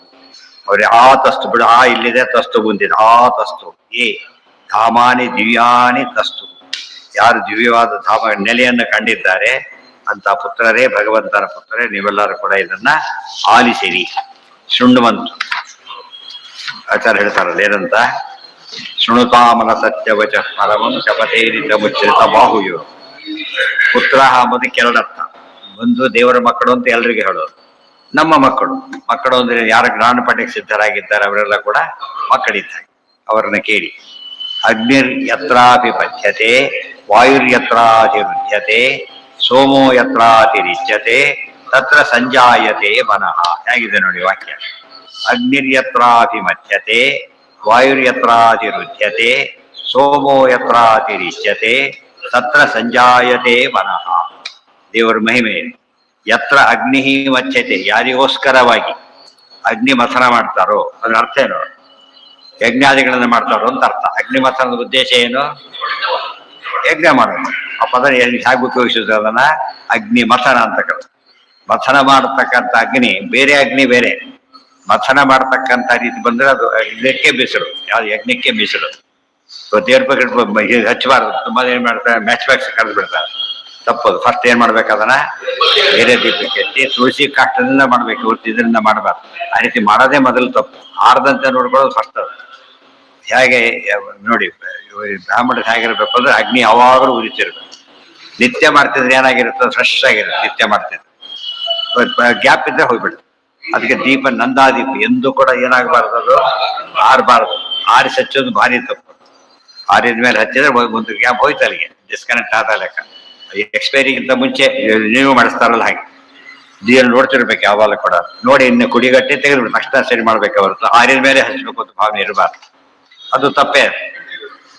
Speaker 1: ಅವ್ರಿಗೆ ಆ ತಸ್ತು ಬಿಡು, ಆ ಇಲ್ಲಿದೆ, ತಸ್ತು ಬಂದಿದೆ, ಆ ತಸ್ತು. ಏ ಧಾಮಾನಿ ದಿವ್ಯಾನಿ ತಸ್ತು. ಯಾರು ದಿವ್ಯವಾದ ಧಾಮ ನೆಲೆಯನ್ನು ಕಂಡಿದ್ದಾರೆ ಅಂತ ಪುತ್ರರೇ, ಭಗವಂತನ ಪುತ್ರರೇ, ನೀವೆಲ್ಲರೂ ಕೂಡ ಇದನ್ನ ಆಲಿಸಿರಿ. ಶೃಣ್ವಂತು ಆಚಾರ್ಯ ಹೇಳ್ತಾರಲ್ಲ ಏನಂತ? ಶೃಣುತಾಮನ ಸತ್ಯವಚ ಪರಮಂ ಶಪಥೇರಿತ ಮುಚ್ಚಿತ ಬಾಹುಯು. ಪುತ್ರ ಅಂಬುದಕ್ಕೆ ಎರಡರ್ಥ. ಒಂದು ದೇವರ ಮಕ್ಕಳು ಅಂತ ಎಲ್ರಿಗೂ ಹೇಳೋದು. ನಮ್ಮ ಮಕ್ಕಳು ಅಂದ್ರೆ ಯಾರ ಜ್ಞಾನ ಪಠ್ಯಕ್ಕೆ ಸಿದ್ಧರಾಗಿದ್ದಾರೆ ಅವರೆಲ್ಲ ಕೂಡ ಮಕ್ಕಳಿದ್ದಾರೆ. ಅವರನ್ನ ಕೇಳಿ. ಅಗ್ನಿರ್ ಯತ್ರಾಭಿಪದ್ಯತೆ ವಾಯುರ್ಯತ್ರಾಧಿರುಧ್ಯತೆ ಸೋಮೋ ಯತ್ರಾತಿರಿಚ್ಯತೆ ತತ್ರ ಸಂಜಾಯತೆ ಮನಃ. ಹೇಗಿದೆ ನೋಡಿ ವಾಕ್ಯ. ಅಗ್ನಿರ್ಯತ್ರಾಭಿಮಧ್ಯತೆ ವಾಯುರ್ಯತ್ರಾತಿರುಧ್ಯತೆ ಸೋಮೋ ಯತ್ರಾತಿರಿಚ್ಯತೆ ತತ್ರ ಸಂಜಾಯತೆ ಮನಃ. ದೇವರ ಮಹಿಮೆ. ಯತ್ರ ಅಗ್ನಿ ಮಚ್ಯತೆ, ಯಾರಿಗೋಸ್ಕರವಾಗಿ ಅಗ್ನಿ ಮಥನ ಮಾಡ್ತಾರೋ ಅದ್ರ ಅರ್ಥ ಏನು? ಯಜ್ಞಾದಿಗಳನ್ನ ಮಾಡ್ತಾರೋ ಅಂತ ಅರ್ಥ. ಅಗ್ನಿ ಮಥನದ ಉದ್ದೇಶ ಏನು? ಯಜ್ಞ ಮಾಡೋದು. ಆ ಪದ ಹೇಗೆ ಉಪಯೋಗಿಸಿದ್ರು? ಅದನ್ನ ಅಗ್ನಿ ಮಥನ ಅಂತ ಕರೆದು. ಮಥನ ಮಾಡತಕ್ಕಂಥ ಅಗ್ನಿ ಬೇರೆ, ಅಗ್ನಿ ಬೇರೆ. ಮಥನ ಮಾಡತಕ್ಕಂಥ ರೀತಿ ಬಂದ್ರೆ ಅದು ಇದಕ್ಕೆ ಮೀಸಲು, ಯಾವ್ದು ಯಜ್ಞಕ್ಕೆ ಮೀಸಲು. ದೇವ್ರ ಬಗ್ಗೆ ಹಚ್ಚಬಾರ್ದು. ತುಂಬಾ ಏನ್ ಮಾಡ್ತಾರೆ, ಮ್ಯಾಚ್ ಬ್ಯಾಕ್ಸ್ ಕರೆದು ಬಿಡ್ತಾರೆ. ತಪ್ಪದು. ಫಸ್ಟ್ ಏನ್ ಮಾಡ್ಬೇಕು, ಅದನ್ನ ಬೇರೆ ದೀಪಕ್ಕೆ ಎತ್ತಿ ತುಳಸಿ ಕಾಷ್ಟದಿಂದ ಮಾಡ್ಬೇಕು, ಹೊರತು ಇದರಿಂದ ಮಾಡಬಾರ್ದು. ಆ ರೀತಿ ಮಾಡೋದೇ ಮೊದಲು ತಪ್ಪು. ಆರದಂತೆ ನೋಡ್ಕೊಳ್ಳೋದು ಫಸ್ಟ್. ಅದು ಹೇಗೆ ನೋಡಿ, ಬ್ರಾಹ್ಮಣ ಹೇಗಿರ್ಬೇಕು ಅಂದ್ರೆ ಅಗ್ನಿ ಯಾವಾಗಲೂ ಉರಿತಿರ್ಬೇಕು. ನಿತ್ಯ ಮಾಡ್ತಿದ್ರೆ ಏನಾಗಿರುತ್ತೆ, ಫ್ರೆಶ್ ಆಗಿರುತ್ತೆ. ನಿತ್ಯ ಮಾಡ್ತಿದ್ರೆ ಗ್ಯಾಪ್ ಇದ್ರೆ ಹೋಗ್ಬಿಡುತ್ತೆ. ಅದಕ್ಕೆ ದೀಪ ನಂದಾದೀಪ ಎಂದು ಕೂಡ ಏನಾಗಬಾರ್ದು, ಅದು ಆರಬಾರ್ದು. ಆರಿಸಿ ಹಚ್ಚೋದು ಭಾರಿ ತಪ್ಪು. ಆರಿದ ಮೇಲೆ ಹಚ್ಚಿದ್ರೆ ಒಂದು ಗ್ಯಾಪ್ ಹೋಯ್ತು, ಅಲ್ಲಿಗೆ ಡಿಸ್ಕನೆಕ್ಟ್ ಆದ ಲೆಕ್ಕ. ಎಕ್ಸ್ಪೈರಿಗಿಂತ ಮುಂಚೆ ನೀವು ಮಾಡಿಸ್ತಾರಲ್ಲ ಹಾಗೆ ನೀರು ನೋಡ್ತಿರ್ಬೇಕು ಯಾವಾಗ ಕೂಡ. ನೋಡಿ ಇನ್ನು ಕುಡಿಗಟ್ಟೆ ತೆಗೆದ್ಬಿಟ್ಟು ತಕ್ಷಣ ಸರಿ ಮಾಡ್ಬೇಕು ಹೊರತು ಆರಿದ ಮೇಲೆ ಹಚ್ಚಬೇಕು ಅಂತ ಭಾವನೆ ಇರಬಾರ್ದು. ಅದು ತಪ್ಪೇ.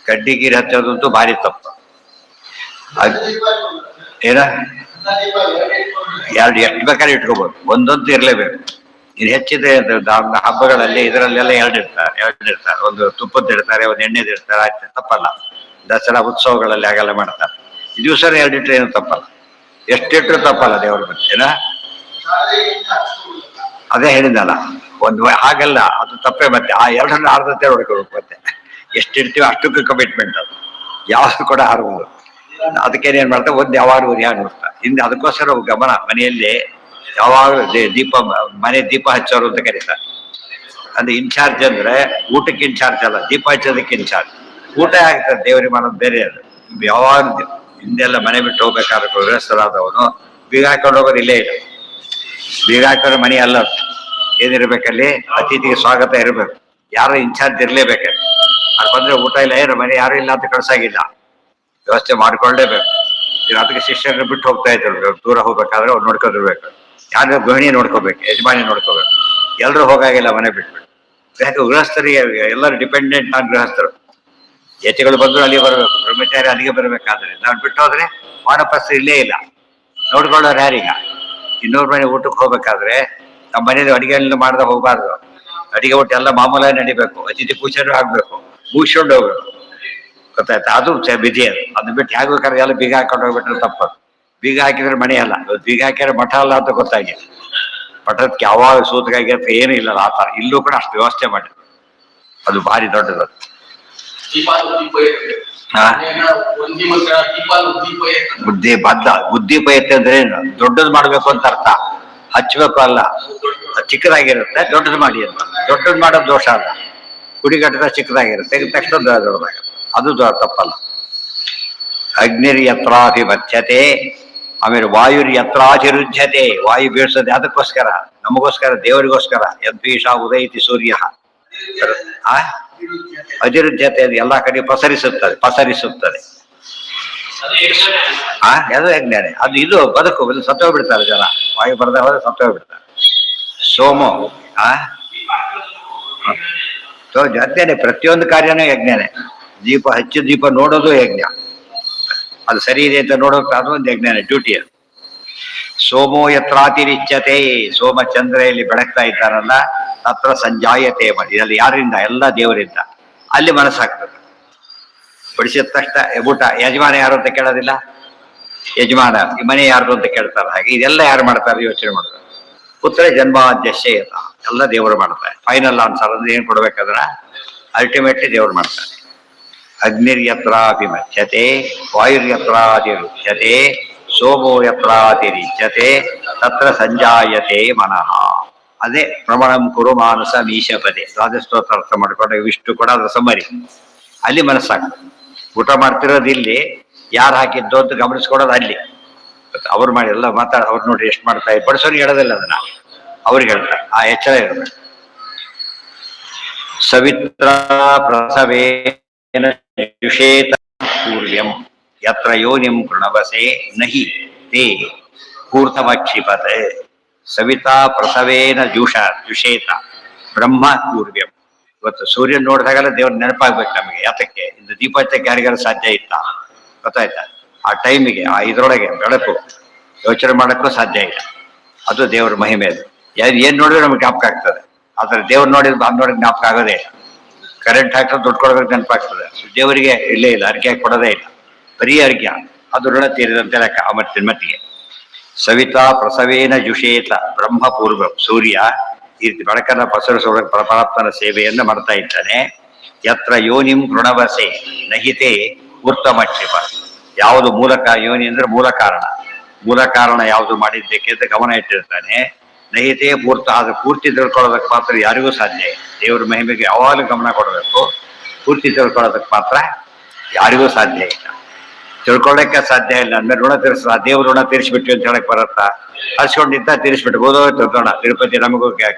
Speaker 1: ಕಡ್ಡಿ ಗೀರು ಹಚ್ಚೋದಂತೂ ಭಾರಿ ತಪ್ಪು. ಏನ ಎರಡು ಎಷ್ಟು ಬೇಕಾದ್ರೆ ಇಟ್ಕೋಬಹುದು, ಒಂದೊಂದು ಇರ್ಲೇಬೇಕು. ಇದು ಹೆಚ್ಚಿದ್ರೆ ಹಬ್ಬಗಳಲ್ಲಿ ಇದರಲ್ಲೆಲ್ಲ ಎರಡು ಇರ್ತಾರೆ. ಒಂದು ತುಪ್ಪದ್ದಿಡ್ತಾರೆ, ಒಂದು ಎಣ್ಣೆದಿಡ್ತಾರೆ, ಆಯ್ತು, ತಪ್ಪಲ್ಲ. ದಸರಾ ಉತ್ಸವಗಳಲ್ಲಿ ಹಾಗೆಲ್ಲ ಮಾಡ್ತಾರೆ. ದಿವಸ ಎರಡಿಟ್ರೆ ಏನು ತಪ್ಪಲ್ಲ, ಎಷ್ಟಿಟ್ರು ತಪ್ಪಲ್ಲ ದೇವ್ರ ಬಗ್ಗೆ. ಏನ ಅದೇ ಹೇಳಿದಲ್ಲ, ಒಂದು ಹಾಗಲ್ಲ, ಅದು ತಪ್ಪೇ. ಮತ್ತೆ ಆ ಎರಡನ್ನ ಆರ್ಧತೆ ಹೊಡ್ಕೋಬೇಕು. ಮತ್ತೆ ಎಷ್ಟಿರ್ತೀವಿ ಅಷ್ಟಕ್ಕೂ ಕಮಿಟ್ಮೆಂಟ್. ಅದು ಯಾವುದು ಕೂಡ ಹಾರಬಹುದು. ಅದಕ್ಕೇನೇನ್ ಮಾಡ್ತಾರೆ, ಒಂದು ಯಾವಾಗಲೂ ಉರಿಯಾಗಿ ನೋಡ್ತಾರೆ ಹಿಂದೆ. ಅದಕ್ಕೋಸ್ಕರ ಗಮನ. ಮನೆಯಲ್ಲಿ ಯಾವಾಗಲೂ ದೀಪ, ಮನೆ ದೀಪ ಹಚ್ಚೋರು ಅಂತ ಕರೀತಾರೆ. ಅಂದ್ರೆ ಇನ್ಚಾರ್ಜ್ ಅಂದ್ರೆ ಊಟಕ್ಕೆ ಇನ್ಚಾರ್ಜ್ ಅಲ್ಲ, ದೀಪ ಹಚ್ಚೋದಕ್ಕೆ ಇನ್ಚಾರ್ಜ್. ಊಟ ಆಗ್ತದೆ, ದೇವರಿಗೆ ಮಾಡೋದು ಬೇರೆ. ಅದು ಯಾವಾಗ ಹಿಂದೆಲ್ಲ ಮನೆ ಬಿಟ್ಟು ಹೋಗ್ಬೇಕಾದ್ರೆ ಗೃಹಸ್ಥರಾದವನು ಬೀಗ ಹಾಕೊಂಡು ಹೋಗೋದು ಇಲ್ಲೇ ಇಲ್ಲ. ಬೀಗ ಹಾಕೋದ್ರೆ ಮನೆ ಅಲ್ಲ. ಏನಿರ್ಬೇಕಲ್ಲಿ, ಅತಿಥಿಗೆ ಸ್ವಾಗತ ಇರಬೇಕು. ಯಾರು ಇನ್ಚಾರ್ಜ್ ಇರ್ಲೇಬೇಕಲ್ಲಿ. ಅದು ಬಂದ್ರೆ ಊಟ ಇಲ್ಲ, ಏನು ಮನೆ ಯಾರು ಇಲ್ಲ ಅಂತ ಕಳ್ಸಾಗಿಲ್ಲ, ವ್ಯವಸ್ಥೆ ಮಾಡ್ಕೊಳ್ಳೇಬೇಕು. ಅದಕ್ಕೆ ಶಿಷ್ಯರನ್ನ ಬಿಟ್ಟು ಹೋಗ್ತಾ ಇದ್ರು. ದೂರ ಹೋಗ್ಬೇಕಾದ್ರೆ ಅವ್ರು ನೋಡ್ಕೊಂಡಿರ್ಬೇಕು. ಯಾರು ಗೃಹಿಣಿ ನೋಡ್ಕೋಬೇಕು, ಯಜಮಾನಿ ನೋಡ್ಕೋಬೇಕು. ಎಲ್ಲರೂ ಹೋಗಾಗಿಲ್ಲ ಮನೆ ಬಿಟ್ಬಿಟ್ಟು. ಯಾಕೆ ಗೃಹಸ್ಥರಿಗೆ ಎಲ್ಲರೂ ಡಿಪೆಂಡೆಂಟ್ ಆನ್ ಗೃಹಸ್ಥರು. ಯತಿಗಳು ಬಂದ್ರು ಅಲ್ಲಿಗೆ ಬರ್ಬೇಕು, ಬ್ರಹ್ಮಚಾರಿ ಅಲ್ಲಿಗೆ ಬರ್ಬೇಕಾದ್ರೆ ನಾವು ಬಿಟ್ಟು ಹೋದ್ರೆ ವಾನಪ್ರಸ್ಥ ಇಲ್ಲೇ ಇಲ್ಲ. ನೋಡ್ಕೊಳ್ಳೋರು ಯಾರೀಗ? ಇನ್ನೊಬ್ಬ ಮನೆ ಊಟಕ್ಕೆ ಹೋಗ್ಬೇಕಾದ್ರೆ ನಮ್ಮ ಮನೇಲಿ ಅಡಿಗೆ ಮಾಡದೆ ಹೋಗ್ಬಾರ್ದು. ಅಡಿಗೆ ಒಟ್ಟು ಎಲ್ಲ ಮಾಮೂಲಾಗಿ ನಡಿಬೇಕು, ಅತಿಥಿ ಪೂಜೆನೂ ಆಗ್ಬೇಕು, ಮುಗಿಸ್ಕೊಂಡು ಹೋಗ್ಬೇಕು. ಗೊತ್ತಾಯ್ತಾ? ಅದು ವಿಧಿ. ಅದು ಬಿಟ್ಟು ಹೇಗೆ ಬೇಕಾದ್ರೆ ಎಲ್ಲ ಬೀಗ ಹಾಕೊಂಡು ಹೋಗ್ಬಿಟ್ರೆ ತಪ್ಪದು. ಬೀಗ ಹಾಕಿದ್ರೆ ಮನೆ ಅಲ್ಲ, ಬೀಗ ಹಾಕಿದ್ರೆ ಮಠ ಅಲ್ಲ ಅಂತ ಗೊತ್ತಾಗಿದೆ. ಮಠಕ್ಕೆ ಯಾವಾಗ ಸೂತಕಾಗಿರುತ್ತೆ ಏನೂ ಇಲ್ಲ ಆ ಥರ. ಇಲ್ಲೂ ಕೂಡ ಅಷ್ಟು ವ್ಯವಸ್ಥೆ ಮಾಡಿ, ಅದು ಭಾರಿ ದೊಡ್ಡದು. ಉದ್ದೀಪ ಐತೆ ಅಂದ್ರೆ ಏನು? ದೊಡ್ಡದು ಮಾಡ್ಬೇಕು ಅಂತ ಅರ್ಥ, ಹಚ್ಬೇಕು ಅಲ್ಲ. ಚಿಕ್ಕದಾಗಿರುತ್ತೆ, ದೊಡ್ಡದು ಮಾಡಿ ಅಂತ. ದೊಡ್ಡದು ಮಾಡೋದು ದೋಷ ಅಲ್ಲ. ಕುಡಿಗಟ್ಟದ ಚಿಕ್ಕದಾಗಿರುತ್ತೆ, ತಕ್ಷಣ ದೊಡ್ಡದಾಗುತ್ತೆ, ಅದು ತಪ್ಪಲ್ಲ. ಅಗ್ನಿರ್ಯತ್ರಾಭಿಮಥ್ಯತೆ, ಆಮೇಲೆ ವಾಯುರ್ಯತ್ರಾಧಿರುಧ್ಯತೆ, ವಾಯು ಬೀಳ್ಸದೆ ಅದಕ್ಕೋಸ್ಕರ, ನಮಗೋಸ್ಕರ, ದೇವರಿಗೋಸ್ಕರ. ಯದ್ವೀಷ ಉದಯಿತಿ ಸೂರ್ಯ ಅಧಿರುಧ್ಯತೆ, ಅದು ಎಲ್ಲಾ ಕಡೆ ಪಸರಿಸುತ್ತದೆ. ಅದು ಯಜ್ಞಾನೆ. ಅದು ಇದು ಬದುಕು, ಸತ್ತೋಗ್ಬಿಡ್ತಾರೆ ಜನ, ವಾಯು ಬರದೆ ಹೋದ್ರೆ ಸತ್ತೋಗ್ಬಿಡ್ತಾರೆ. ಸೋಮು ಯಜ್ಞಾನೆ, ಪ್ರತಿಯೊಂದು ಕಾರ್ಯನೂ ಯಜ್ಞಾನೆ. ದೀಪ ಹಚ್ಚಿ ದೀಪ ನೋಡೋದು ಯಜ್ಞ. ಅದು ಸರಿ ಇದೆ ಅಂತ ನೋಡೋಕೆ ಅದು ಒಂದು ಯಜ್ಞಾನೆ, ಡ್ಯೂಟಿ ಅದು. ಸೋಮೋ ಯತ್ರಾತಿರಿಚ್ಯತೆ, ಸೋಮ ಚಂದ್ರೆಯಲ್ಲಿ ಬೆಳಗ್ತಾ ಇದ್ದಾರಲ್ಲ, ತತ್ರ ಸಂಜಾಯತೆ ಮಾಡಿ. ಇದರಲ್ಲಿ ಯಾರಿಂದ? ಎಲ್ಲ ದೇವರಿಂದ. ಅಲ್ಲಿ ಮನಸ್ಸಾಗ್ತದೆ. ಬಡಿಸಿದ ತಕ್ಷಣ ಊಟ ಯಜಮಾನ ಯಾರು ಅಂತ ಕೇಳೋದಿಲ್ಲ, ಯಜಮಾನ ಈ ಮನೆ ಯಾರ್ದು ಅಂತ ಕೇಳ್ತಾರೆ. ಹಾಗೆ ಇದೆಲ್ಲ ಯಾರು ಮಾಡ್ತಾರೆ? ಯೋಚನೆ ಮಾಡ್ತಾರೆ. ಪುತ್ರ ಜನ್ಮಾದ್ಯಶ್ಯ ಎಲ್ಲ ದೇವರು ಮಾಡ್ತಾರೆ. ಫೈನಲ್ ಆನ್ಸರ್ ಅಂದ್ರೆ ಏನ್ ಕೊಡ್ಬೇಕಾದ್ರ ಅಲ್ಟಿಮೇಟ್ಲಿ ದೇವರು ಮಾಡ್ತಾರೆ. ಅಗ್ನಿರ್ಯತ್ರಾಭಿಮಥ್ಯತೆ, ವಾಯುರ್ಯತ್ರಾದಿರುಚ್ಯತೆ, ಸೋಮೋ ಯತ್ರಾತಿರಿಚ್ಯತೆ, ತತ್ರ ಸಂಜಾಯತೆ ಮನಃ. ಅದೇ ಪ್ರಮಾಣಂ ಕುರು ಮಾನಸ ಮೀಶಪದೆ. ದ್ವಾದಶೋತ್ತರ ಅರ್ಥ ಮಾಡ್ಕೊಂಡಾಗ ವಿಷ್ಣು ಕೂಡ ಅದ್ರ ಸಮ್ಮರಿ. ಅಲ್ಲಿ ಮನಸ್ಸಾಗ್ತದೆ. ಊಟ ಮಾಡ್ತಿರೋದು ಇಲ್ಲಿ, ಯಾರು ಹಾಕಿದ್ದು ಅಂತ ಗಮನಿಸ್ಕೊಡೋದು ಅಲ್ಲಿ. ಅವ್ರು ಮಾಡಿ ಎಲ್ಲ ಅವ್ರು ನೋಡಿ ಎಷ್ಟು ಮಾಡ್ತಾ ಇದ್ದಾರೆ. ಬಡಿಸೋರಿಗೆ ಹೇಳೋದಿಲ್ಲ ಅದನ್ನ, ಅವ್ರಿಗೆ ಹೇಳ್ತಾರೆ. ಆ ಎಚ್ಚರ ಇರಬೇಕು. ಸವಿತ್ರ ಪ್ರಸವೇನ ಯುಷೇತ ಪೂರ್ವ್ಯಂ ಯತ್ರ ಯೋನಿಂ ಕೃಣವಸೆ ನಹಿ ತೇ ಕೂರ್ತಮಕ್ಷಿಪತೆ. ಸವಿತಾ ಪ್ರಸವೇನ ಜುಷೇತ ಬ್ರಹ್ಮ ಪೂರ್ವ್ಯಂ. ಇವತ್ತು ಸೂರ್ಯನ್ ನೋಡಿದಾಗಲ್ಲ ದೇವ್ರ ನೆನಪಾಗ್ಬೇಕು ನಮಗೆ. ಯಾತಕ್ಕೆ? ಇದು ದೀಪ ಹಚ್ಚಕ್ಕೆ ಯಾರಿಗಾರು ಸಾಧ್ಯ ಇತ್ತ? ಗೊತ್ತಾಯ್ತಾ? ಆ ಟೈಮಿಗೆ, ಆ ಇದ್ರೊಳಗೆ ಬೆಳಕು ಯೋಚನೆ ಮಾಡಕ್ಕೂ ಸಾಧ್ಯ ಇಲ್ಲ. ಅದು ದೇವ್ರ ಮಹಿಮೆ. ಅದು ಏನ್ ನೋಡಿದ್ರೆ ನಮ್ಗೆ ಜ್ಞಾಪಕ ಆಗ್ತದೆ. ಆದ್ರೆ ದೇವ್ರು ನೋಡಿದ್ರೆ ನೋಡಿದ್ರೆ ಜ್ಞಾಪಕ ಆಗೋದೇ ಇಲ್ಲ. ಕರೆಂಟ್ ಹಾಕಿದ್ರೆ ದುಡ್ಡು ಕೊಡೋದಕ್ಕೆ ನೆನಪಾಗ್ತದೆ. ದೇವರಿಗೆ ಇಲ್ಲೇ ಇಲ್ಲ, ಅರ್ಘ್ಯ ಕೊಡೋದೇ ಇಲ್ಲ, ಬರೀ ಅರ್ಘ್ಯ. ಅದು ಋಣ ತೀರಿದಂತೆ ಲೆಕ್ಕ ಅಮರ್ತಿನ ಮಟ್ಟಿಗೆ. ಸವಿತಾ ಪ್ರಸವೇನ ಜುಷೇತ ಬ್ರಹ್ಮ ಪೂರ್ವ. ಸೂರ್ಯ ಈ ರೀತಿ ಬೆಳಕನ್ನ ಪಸರಿಸೋದಕ್ಕೆ ಪರಮಾತ್ಮನ ಸೇವೆಯನ್ನು ಮಾಡ್ತಾ ಇದ್ದಾನೆ. ಯತ್ರ ಯೋನಿಂ ಋಣವಸೆ ನಹಿತೆ ಉತ್ತಮಕ್ಷಿಪ. ಯಾವುದು ಮೂಲಕ, ಯೋನಿ ಅಂದ್ರೆ ಮೂಲ ಕಾರಣ. ಮೂಲ ಕಾರಣ ಯಾವುದು ಮಾಡಿದ್ದಕ್ಕೆ ಅಂತ ಗಮನ ಇಟ್ಟಿರ್ತಾನೆ. ನಹಿತೆ ಪೂರ್ತ, ಅದು ಪೂರ್ತಿ ತಿಳ್ಕೊಳ್ಳೋದಕ್ಕೆ ಮಾತ್ರ ಯಾರಿಗೂ ಸಾಧ್ಯ ಇಲ್ಲ. ದೇವ್ರ ಮಹಿಮೆಗೆ ಯಾವಾಗಲೂ ಗಮನ ಕೊಡಬೇಕು. ಪೂರ್ತಿ ತಿಳ್ಕೊಳ್ಳೋದಕ್ಕೆ ಮಾತ್ರ ಯಾರಿಗೂ ಸಾಧ್ಯ ಇಲ್ಲ. ತಿಳ್ಕೊಳ್ಳೋಕ್ಕೆ ಸಾಧ್ಯ ಇಲ್ಲ ಅಂದ್ರೆ ಋಣ ತೀರಿಸ, ದೇವ್ರ ಋಣ ತೀರಿಸ್ಬಿಟ್ಟು ಅಂತ ಹೇಳಕ್ ಬರುತ್ತಾ? ಹರ್ಸ್ಕೊಂಡಿದ್ದ ತೀರಿಸ್ಬಿಟ್ಟು ಹೋದೋಯ್ತು ಋಣ. ತಿರುಪತಿ ನಮಗೂ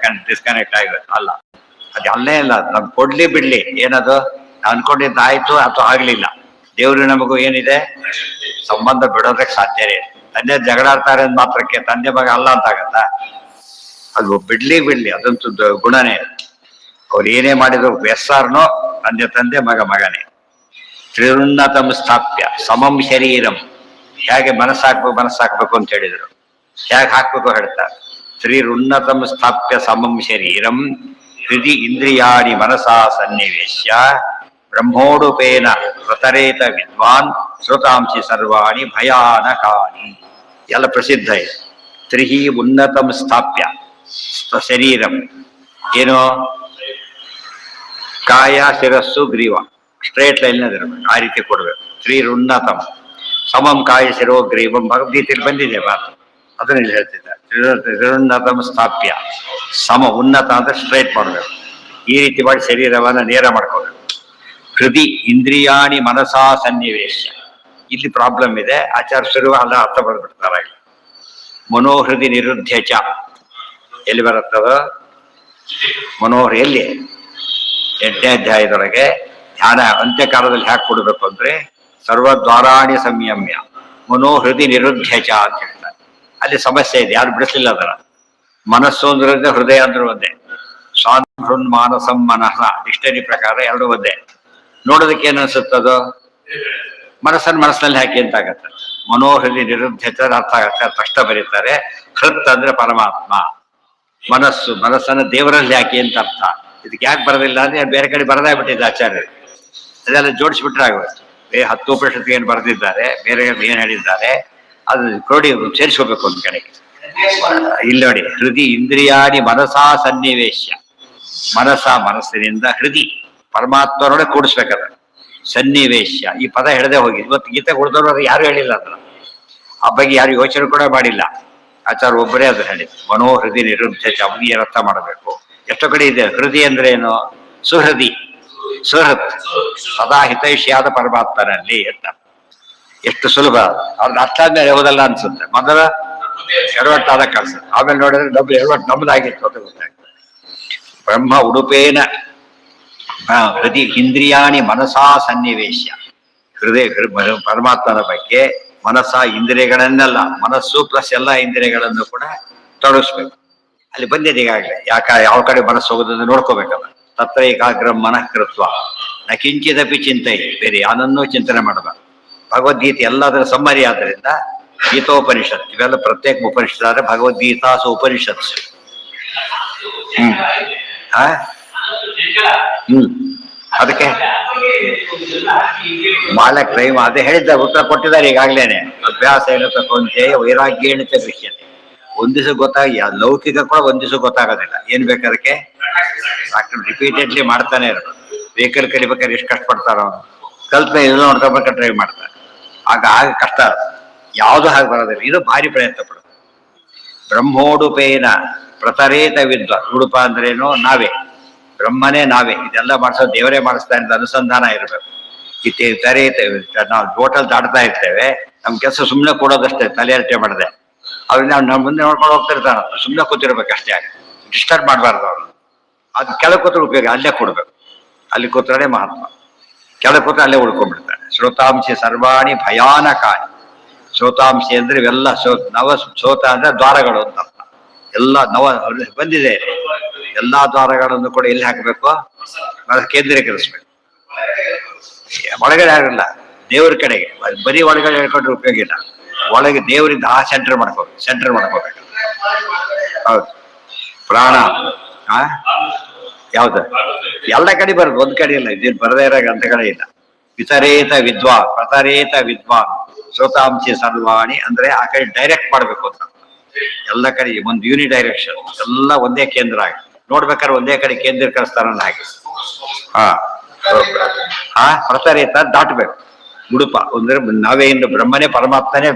Speaker 1: ಡಿಸ್ಕನೆಕ್ಟ್ ಆಗಿರುತ್ತೆ ಅಲ್ಲ. ಅದು ಅಲ್ಲೇ ಇಲ್ಲ, ನಮ್ಗೆ ಕೊಡ್ಲಿ ಬಿಡ್ಲಿ, ಏನದು ಅನ್ಕೊಂಡಿದ್ದು ಆಯ್ತು ಅಥವಾ ಆಗ್ಲಿಲ್ಲ. ದೇವ್ರು ನಮಗೂ ಏನಿದೆ ಸಂಬಂಧ ಬಿಡೋದಕ್ಕೆ ಸಾಧ್ಯನೇ. ತಂದೆ ಜಗಳಾಡ್ತಾರೆ ಅಂದ್ ಮಾತ್ರಕ್ಕೆ ತಂದೆ ಮಗ ಅಲ್ಲ ಅಂತ ಆಗತ್ತ? ಅದು ಬಿಡ್ಲಿ ಅದಂತೂ ಗುಣನೇ. ಅವ್ರು ಏನೇ ಮಾಡಿದ್ರು ಬೆಸ್ಸಾರ್ನೋ ತಂದೆ ಮಗ ಮಗನೇ. ತ್ರಿರುನ್ನತಂ ಸ್ಥಾಪ್ಯ ಸಮಂ ಶರೀರಂ. ಹೇಗೆ ಮನಸ್ಸಾಕ್ಬೇಕು ಅಂತ ಹೇಳಿದ್ರು, ಹೇಗೆ ಹಾಕ್ಬೇಕು ಹೇಳ್ತಾರೆ. ತ್ರಿರುನ್ನತಂ ಸ್ಥಾಪ್ಯ ಸಮಂ ಶರೀರಂ ಹೃದಿ ಇಂದ್ರಿಯಾಣಿ ಮನಸಾ ಸನ್ನಿವೇಶ್ಯ ಬ್ರಹ್ಮೋಡುಪೇನ ಪ್ರತರೇತ ವಿದ್ವಾನ್ ಶ್ರುತಾಂಶಿ ಸರ್ವಾಣಿ ಭಯಾನಕಾನಿ. ಎಲ್ಲ ಪ್ರಸಿದ್ಧ ಇದೆ. ತ್ರಿಹಿ ಉನ್ನತಂ ಸ್ಥಾಪ್ಯ ಶರೀರಂ, ಏನು? ಕಾಯ ಶಿರಸ್ಸು ಗ್ರೀವ ಸ್ಟ್ರೇಟ್ ಲೈನ್ ಇರಬೇಕು, ಆ ರೀತಿ ಕೊಡ್ಬೇಕು. ತ್ರಿರುನ್ನತಂ ಸಮಂ ಕಾಯ ಶಿರೋ ಗ್ರೀವಂ. ಭಗವದ್ಗೀತೆಯಲ್ಲಿ ಬಂದಿದೆ ಮಾತು, ಅದನ್ನ ಇಲ್ಲಿ ಹೇಳ್ತಿದ್ದಾರೆ. ತ್ರಿರುನ್ನತಂ ಸ್ಥಾಪ್ಯ ಸಮ, ಉನ್ನತ ಅಂದ್ರೆ ಸ್ಟ್ರೇಟ್ ಮಾಡಬೇಕು. ಈ ರೀತಿ ಮಾಡಿ ಶರೀರವನ್ನ ನೇರ ಮಾಡ್ಕೋಬೇಕು. ಹೃದಿ ಇಂದ್ರಿಯಾಣಿ ಮನಸಾ ಸನ್ನಿವೇಶ. ಇಲ್ಲಿ ಪ್ರಾಬ್ಲಮ್ ಇದೆ. ಆಚಾರ್ಯರು ಅಲ್ಲ ಅರ್ಥ ಬರ್ಬಿಡ್ತಾರೆ. ಮನೋಹೃದಿ ನಿರುದ್ಧ ಚ. ಎಲ್ಲಿ ಬರುತ್ತದ ಮನೋಹರ? ಎಲ್ಲಿ? 8ನೇ ಅಧ್ಯಾಯದೊಳಗೆ ಧ್ಯಾನ ಅಂತ್ಯಕಾಲದಲ್ಲಿ ಹ್ಯಾಕ್ ಕೊಡ್ಬೇಕು ಅಂದ್ರೆ ಸರ್ವದ್ವಾರಾಣಿ ಸಂಯಮ್ಯ ಮನೋಹೃದಿ ನಿರುದ್ಧ ಚ ಅಂತ ಹೇಳ್ತಾರೆ. ಅಲ್ಲಿ ಸಮಸ್ಯೆ ಇದೆ, ಯಾರು ಬಿಡಿಸ್ಲಿಲ್ಲ ಅದರ. ಮನಸ್ಸು ಅಂದ್ರೆ ಹೃದಯ ಅಂದ್ರೆ ಒಂದೇ. ಸ್ವಾನ್ ಮಾನಸಂ ಮನಃ ಡಿಕ್ಷನರಿ ಪ್ರಕಾರ ಎರಡು ಒಂದೇ. ನೋಡೋದಕ್ಕೆ ಏನ್ ಅನ್ಸುತ್ತದೋ? ಮನಸ್ಸಿನಲ್ಲಿ ಹಾಕಿ ಅಂತ ಆಗತ್ತೆ. ಮನೋಹೃದಿ ನಿರುದ್ಧ ಅರ್ಥ ಆಗತ್ತೆ, ತಕ್ಷಣ ಬರೀತಾರೆ. ಹೃತ್ ಅಂದ್ರೆ ಪರಮಾತ್ಮ, ಮನಸ್ಸನ್ನು ದೇವರಲ್ಲಿ ಹಾಕಿ ಅಂತ ಅರ್ಥ. ಇದಕ್ಕೆ ಯಾಕೆ ಬರೋದಿಲ್ಲ ಅಂದ್ರೆ ಬೇರೆ ಕಡೆ ಬರದೇ ಬಿಟ್ಟಿದೆ ಆಚಾರ್ಯರು. ಅದೆಲ್ಲ ಜೋಡಿಸ್ಬಿಟ್ರೆ ಆಗೋದು. 10 ಉಪನಿಷತ್ತು ಏನು ಬರೆದಿದ್ದಾರೆ, ಬೇರೆ ಏನ್ ಹೇಳಿದ್ದಾರೆ ಅದು ಕ್ರೋಡಿ ಸೇರಿಸ್ಕೋಬೇಕು ಒಂದ್ ಕಡೆಗೆ. ಇಲ್ಲಿ ನೋಡಿ, ಹೃದಯ ಇಂದ್ರಿಯಾಣಿ ಮನಸಾ ಸನ್ನಿವೇಶ. ಮನಸ್ಸಿನಿಂದ ಹೃದಯ ಪರಮಾತ್ಮನೊಳಗೆ ಕೂಡಿಸ್ಬೇಕದ ಸನ್ನಿವೇಶ. ಈ ಪದ ಹೇಳದೆ ಹೋಗಿ ಇವತ್ತು ಗೀತೆ ಉಳಿದವರು ಯಾರು ಹೇಳಿಲ್ಲ ಅದನ್ನ. ಆ ಬಗ್ಗೆ ಯಾರು ಯೋಚನೆ ಕೂಡ ಮಾಡಿಲ್ಲ. ಆಚಾರ್ಯ ಒಬ್ಬರೇ ಅದು ಹೇಳಿ ಮನೋಹೃದಯ ನಿರುದ್ಧ ಅವನಿಗೆ ಅರ್ಥ ಮಾಡಬೇಕು. ಎಷ್ಟೋ ಕಡೆ ಇದೆ ಹೃದಯ ಅಂದ್ರೆ ಏನು, ಸುಹೃದಿ ಸುಹೃತ್ ಸದಾ ಹಿತೈಷಿಯಾದ ಪರಮಾತ್ಮನಲ್ಲಿ ಅಂತ. ಎಷ್ಟು ಸುಲಭ ಅವ್ರನ್ನ ಅರ್ಥ ಆದ್ಮೇಲೆ ಹೋದಲ್ಲ ಅನ್ಸುತ್ತೆ. ಮೊದಲ ಎಡವಟ್ಟಾದ ಕೆಲಸ, ಆಮೇಲೆ ನೋಡಿದ್ರೆ ಎಡವಟ್ಟು ನಮ್ಮದಾಗಿತ್ತು ಅಂತ ಗೊತ್ತಾಗ್ತದೆ. ಬ್ರಹ್ಮ ಉಡುಪೇನ ಹೃದಯ ಇಂದ್ರಿಯಾಣಿ ಮನಸಾ ಸನ್ನಿವೇಶ. ಹೃದಯ ಪರಮಾತ್ಮನ ಬಗ್ಗೆ ಮನಸ್ಸ ಇಂದ್ರಿಯಗಳನ್ನೆಲ್ಲ, ಮನಸ್ಸು ಪ್ಲಸ್ ಎಲ್ಲ ಇಂದ್ರಿಯಗಳನ್ನು ಕೂಡ ತೊಡಗಿಸ್ಬೇಕು. ಅಲ್ಲಿ ಬಂದಿದೆ ಈಗಾಗಲೇ. ಯಾವ ಕಡೆ ಮನಸ್ಸು ಹೋಗೋದನ್ನು ನೋಡ್ಕೋಬೇಕಲ್ಲ. ತತ್ರ ಏಕಾಗ್ರ ಮನಃ ಕೃತ್ವ ನ ಕಿಂಚಿದಪಿ ಚಿಂತೈ, ಬೇರೆ ಯಾನನ್ನೂ ಚಿಂತನೆ ಮಾಡಬಾರ್ದು. ಭಗವದ್ಗೀತೆ ಎಲ್ಲದರ ಸಮ್ಮರಿ ಆದ್ದರಿಂದ ಗೀತೋಪನಿಷತ್ ಇವೆಲ್ಲ ಪ್ರತ್ಯೇಕ ಉಪನಿಷತ್ ಆದ್ರೆ ಭಗವದ್ಗೀತಾಸು ಉಪನಿಷತ್ಸು. ಅದಕ್ಕೆ ಮಾಡಕ್ ಟ್ರೈ ಅದೇ ಹೇಳಿದ್ದ ಉತ್ತರ ಕೊಟ್ಟಿದ್ದಾರೆ ಈಗಾಗ್ಲೇನೆ. ಅಭ್ಯಾಸ ಏನು ತಗೊಂಡೇ ವೈರಾಗ್ಯೇಣ ದೃಶ್ಯತೆ. ಒಂದ್ ದಿವಸ ಲೌಕಿಕ ಕೂಡ ಒಂದ್ ದಿವಸ ಗೊತ್ತಾಗೋದಿಲ್ಲ. ಏನ್ ಬೇಕಾದಕ್ಕೆ ರಿಪೀಟೆಡ್ಲಿ ಮಾಡ್ತಾನೆ ಇರೋದು. ವೆಹಿಕಲ್ ಕಲಿಬೇಕಾದ್ರೆ ಎಷ್ಟು ಕಷ್ಟಪಡ್ತಾರ ಅವನು, ಕಲ್ಪನೆ ಎಲ್ಲ ನೋಡ್ಕೊಬೇಕ ಟ್ರೈ ಮಾಡ್ತಾರೆ. ಆಗ ಕಷ್ಟ, ಯಾವುದು ಹಾಗೆ ಬರೋದಿಲ್ಲ. ಇದು ಭಾರಿ ಪ್ರಯತ್ನ ಪಡೋದು. ಬ್ರಹ್ಮೋಡುಪೇನ ಪ್ರತರೇತ ವಿದ್ವ. ಉಡುಪ ಅಂದ್ರೇನು, ನಾವೇ ಬ್ರಹ್ಮನೇ ನಾವೇ. ಇದೆಲ್ಲ ಮಾಡಿಸೋದು ದೇವರೇ ಮಾಡಿಸ್ತಾ ಇದ್ದ ಅನುಸಂಧಾನ ಇರಬೇಕು. ನಾವು ಹೋಟೆಲ್ ದಾಟ್ತಾ ಇರ್ತೇವೆ, ನಮ್ ಕೆಲಸ ಸುಮ್ಮನೆ ಕೊಡೋದಷ್ಟೇ, ತಲೆ ಅರಟೆ ಮಾಡದೆ. ಅವ್ರಿಗೆ ನಾವು ಮುಂದೆ ನೋಡ್ಕೊಂಡು ಹೋಗ್ತಿರ್ತಾನ, ಸುಮ್ಮನೆ ಕೂತಿರ್ಬೇಕಷ್ಟೇ. ಆಗ ಡಿಸ್ಟರ್ಬ್ ಮಾಡಬಾರ್ದು ಅವ್ರು. ಅದು ಕೆಳಗೆ ಕೂತ್ರೆ ಉಪಯೋಗ, ಅಲ್ಲೇ ಕೊಡ್ಬೇಕು. ಅಲ್ಲಿ ಕೂತ್ರೆ ಮಹಾತ್ಮ, ಕೆಳಗೆ ಕೂತ್ರೆ ಅಲ್ಲೇ ಉಳ್ಕೊಂಡ್ಬಿಡ್ತಾನೆ. ಶ್ರೋತಾಂಶಿ ಸರ್ವಾಣಿ ಭಯಾನಕಾನಿ. ಶ್ರೋತಾಂಶಿ ಅಂದ್ರೆ ಇವೆಲ್ಲ ಶ್ರೋತ ಅಂದ್ರೆ ದ್ವಾರಗಳು ಅಂತ ಅರ್ಥ. ಎಲ್ಲ ಬಂದಿದೆ. ಎಲ್ಲಾ ದ್ವಾರಗಳನ್ನು ಕೂಡ ಎಲ್ಲಿ ಹಾಕಬೇಕು, ಕೇಂದ್ರೀಕರಿಸ್ಬೇಕು. ಒಳಗಡೆ ಆಗಿಲ್ಲ, ದೇವ್ರ ಕಡೆಗೆ. ಬರೀ ಒಳಗಡೆ ಹೇಳ್ಕೊಂಡ್ರೆ ಉಪಯೋಗ ಇಲ್ಲ. ಒಳಗೆ ದೇವರಿಂದ ಸೆಂಟರ್ ಮಾಡ್ಕೋಬೇಕು. ಹೌದು. ಪ್ರಾಣ ಯಾವ್ದು ಎಲ್ಲ ಕಡೆ ಬರೋದು, ಒಂದ್ ಕಡೆ ಇಲ್ಲ. ಇದೇನು ಬರದೇ ಇರೋ ಗ್ರಂಥಗಳೇ ಇಲ್ಲ. ವಿತರೇತ ವಿದ್ವಾನ್ ಪ್ರತರೇತ ವಿದ್ವಾನ್ ಶ್ರೋತಾಂಶಿ ಸರ್ವಾಣಿ ಅಂದ್ರೆ ಆ ಕಡೆ ಡೈರೆಕ್ಟ್ ಮಾಡ್ಬೇಕು ಅಂತ. ಎಲ್ಲ ಕಡೆ ಒಂದು ಯೂನಿ ಡೈರೆಕ್ಷನ್, ಎಲ್ಲ ಒಂದೇ ಕೇಂದ್ರ ಆಗಿ ನೋಡ್ಬೇಕಾದ್ರೆ ಒಂದೇ ಕಡೆ ಕೇಂದ್ರೀಕರಿಸ್ತಾರಲ್ಲ ಹಾಗೆ. ಪ್ರತರೇತ ದಾಟಬೇಕು. ಉಡುಪ ಅಂದ್ರೆ ನಾವೆಯಿಂದ ಬ್ರಹ್ಮನೇ ಪರಮಾತ್ಮನೇ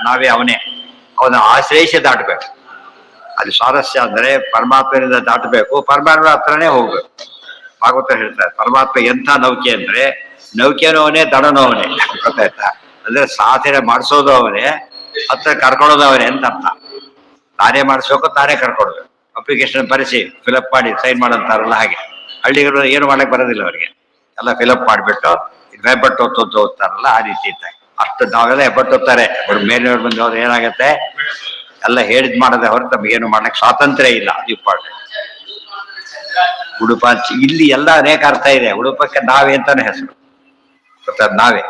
Speaker 1: ನಾವೇ ಅವನೇ. ಅವನ ಆಶ್ರಯಿಸಿ ದಾಟಬೇಕು. ಅಲ್ಲಿ ಸ್ವಾರಸ್ಯ ಅಂದ್ರೆ ಪರಮಾತ್ಮನಿಂದ ದಾಟಬೇಕು, ಪರಮಾತ್ಮ ಹತ್ರನೇ ಹೋಗ್ಬೇಕು. ಭಾಗವತ ಹೇಳ್ತಾರೆ ಪರಮಾತ್ಮ ಎಂಥ ನೌಕೆ ಅಂದ್ರೆ ನೌಕೆನೂ ಅವನೇ, ದಡನೂ ಅವನೇ. ಗೊತ್ತಾಯ್ತಾ? ಅಂದ್ರೆ ಸಾಧನೆ ಮಾಡಿಸೋದು ಅವನೇ, ಹತ್ರ ಕರ್ಕೊಳ್ಳೋದು ಅವನೇ ಅಂತ ಅರ್ಥ. ತಾನೇ ಮಾಡಿಸ್ಬೇಕು, ತಾನೇ ಕರ್ಕೊಡ್ಬೇಕು. ಅಪ್ಲಿಕೇಶನ್ ಬರೆಸಿ ಫಿಲಪ್ ಮಾಡಿ ಸೈನ್ ಮಾಡಂತಾರಲ್ಲ ಹಾಗೆ. ಹಳ್ಳಿಗಳು ಏನು ಮಾಡಕ್ ಬರೋದಿಲ್ಲ ಅವರಿಗೆ. ಎಲ್ಲ ಫಿಲಪ್ ಮಾಡಿಬಿಟ್ಟು ಹೆಬ್ಬಟ್ಟು ಓದ್ತಾರಲ್ಲ ಆ ರೀತಿ ಇದ್ದಾಗ ಅಷ್ಟು ನಾವೆಲ್ಲ ಹೆಬ್ಬಟ್ಟು ಓದ್ತಾರೆ. ಮೇಲಿನವ್ರು ಬಂದವ್ರು ಏನಾಗತ್ತೆ, ಎಲ್ಲ ಹೇಳಿದ್ ಮಾಡದೆ ಹೊರತು ತಮಗೇನು ಮಾಡ್ಲಿಕ್ಕೆ ಸ್ವಾತಂತ್ರ್ಯ ಇಲ್ಲ. ಅದು ಇಂಪಾರ್ಟೆಂಟ್. ಉಡುಪ ಇಲ್ಲಿ ಎಲ್ಲ ಅನೇಕ ಅರ್ಥ ಇದೆ. ಉಡುಪಕ್ಕೆ ನಾವೇ ಅಂತಾನೆ ಹೆಸರು, ನಾವೇ.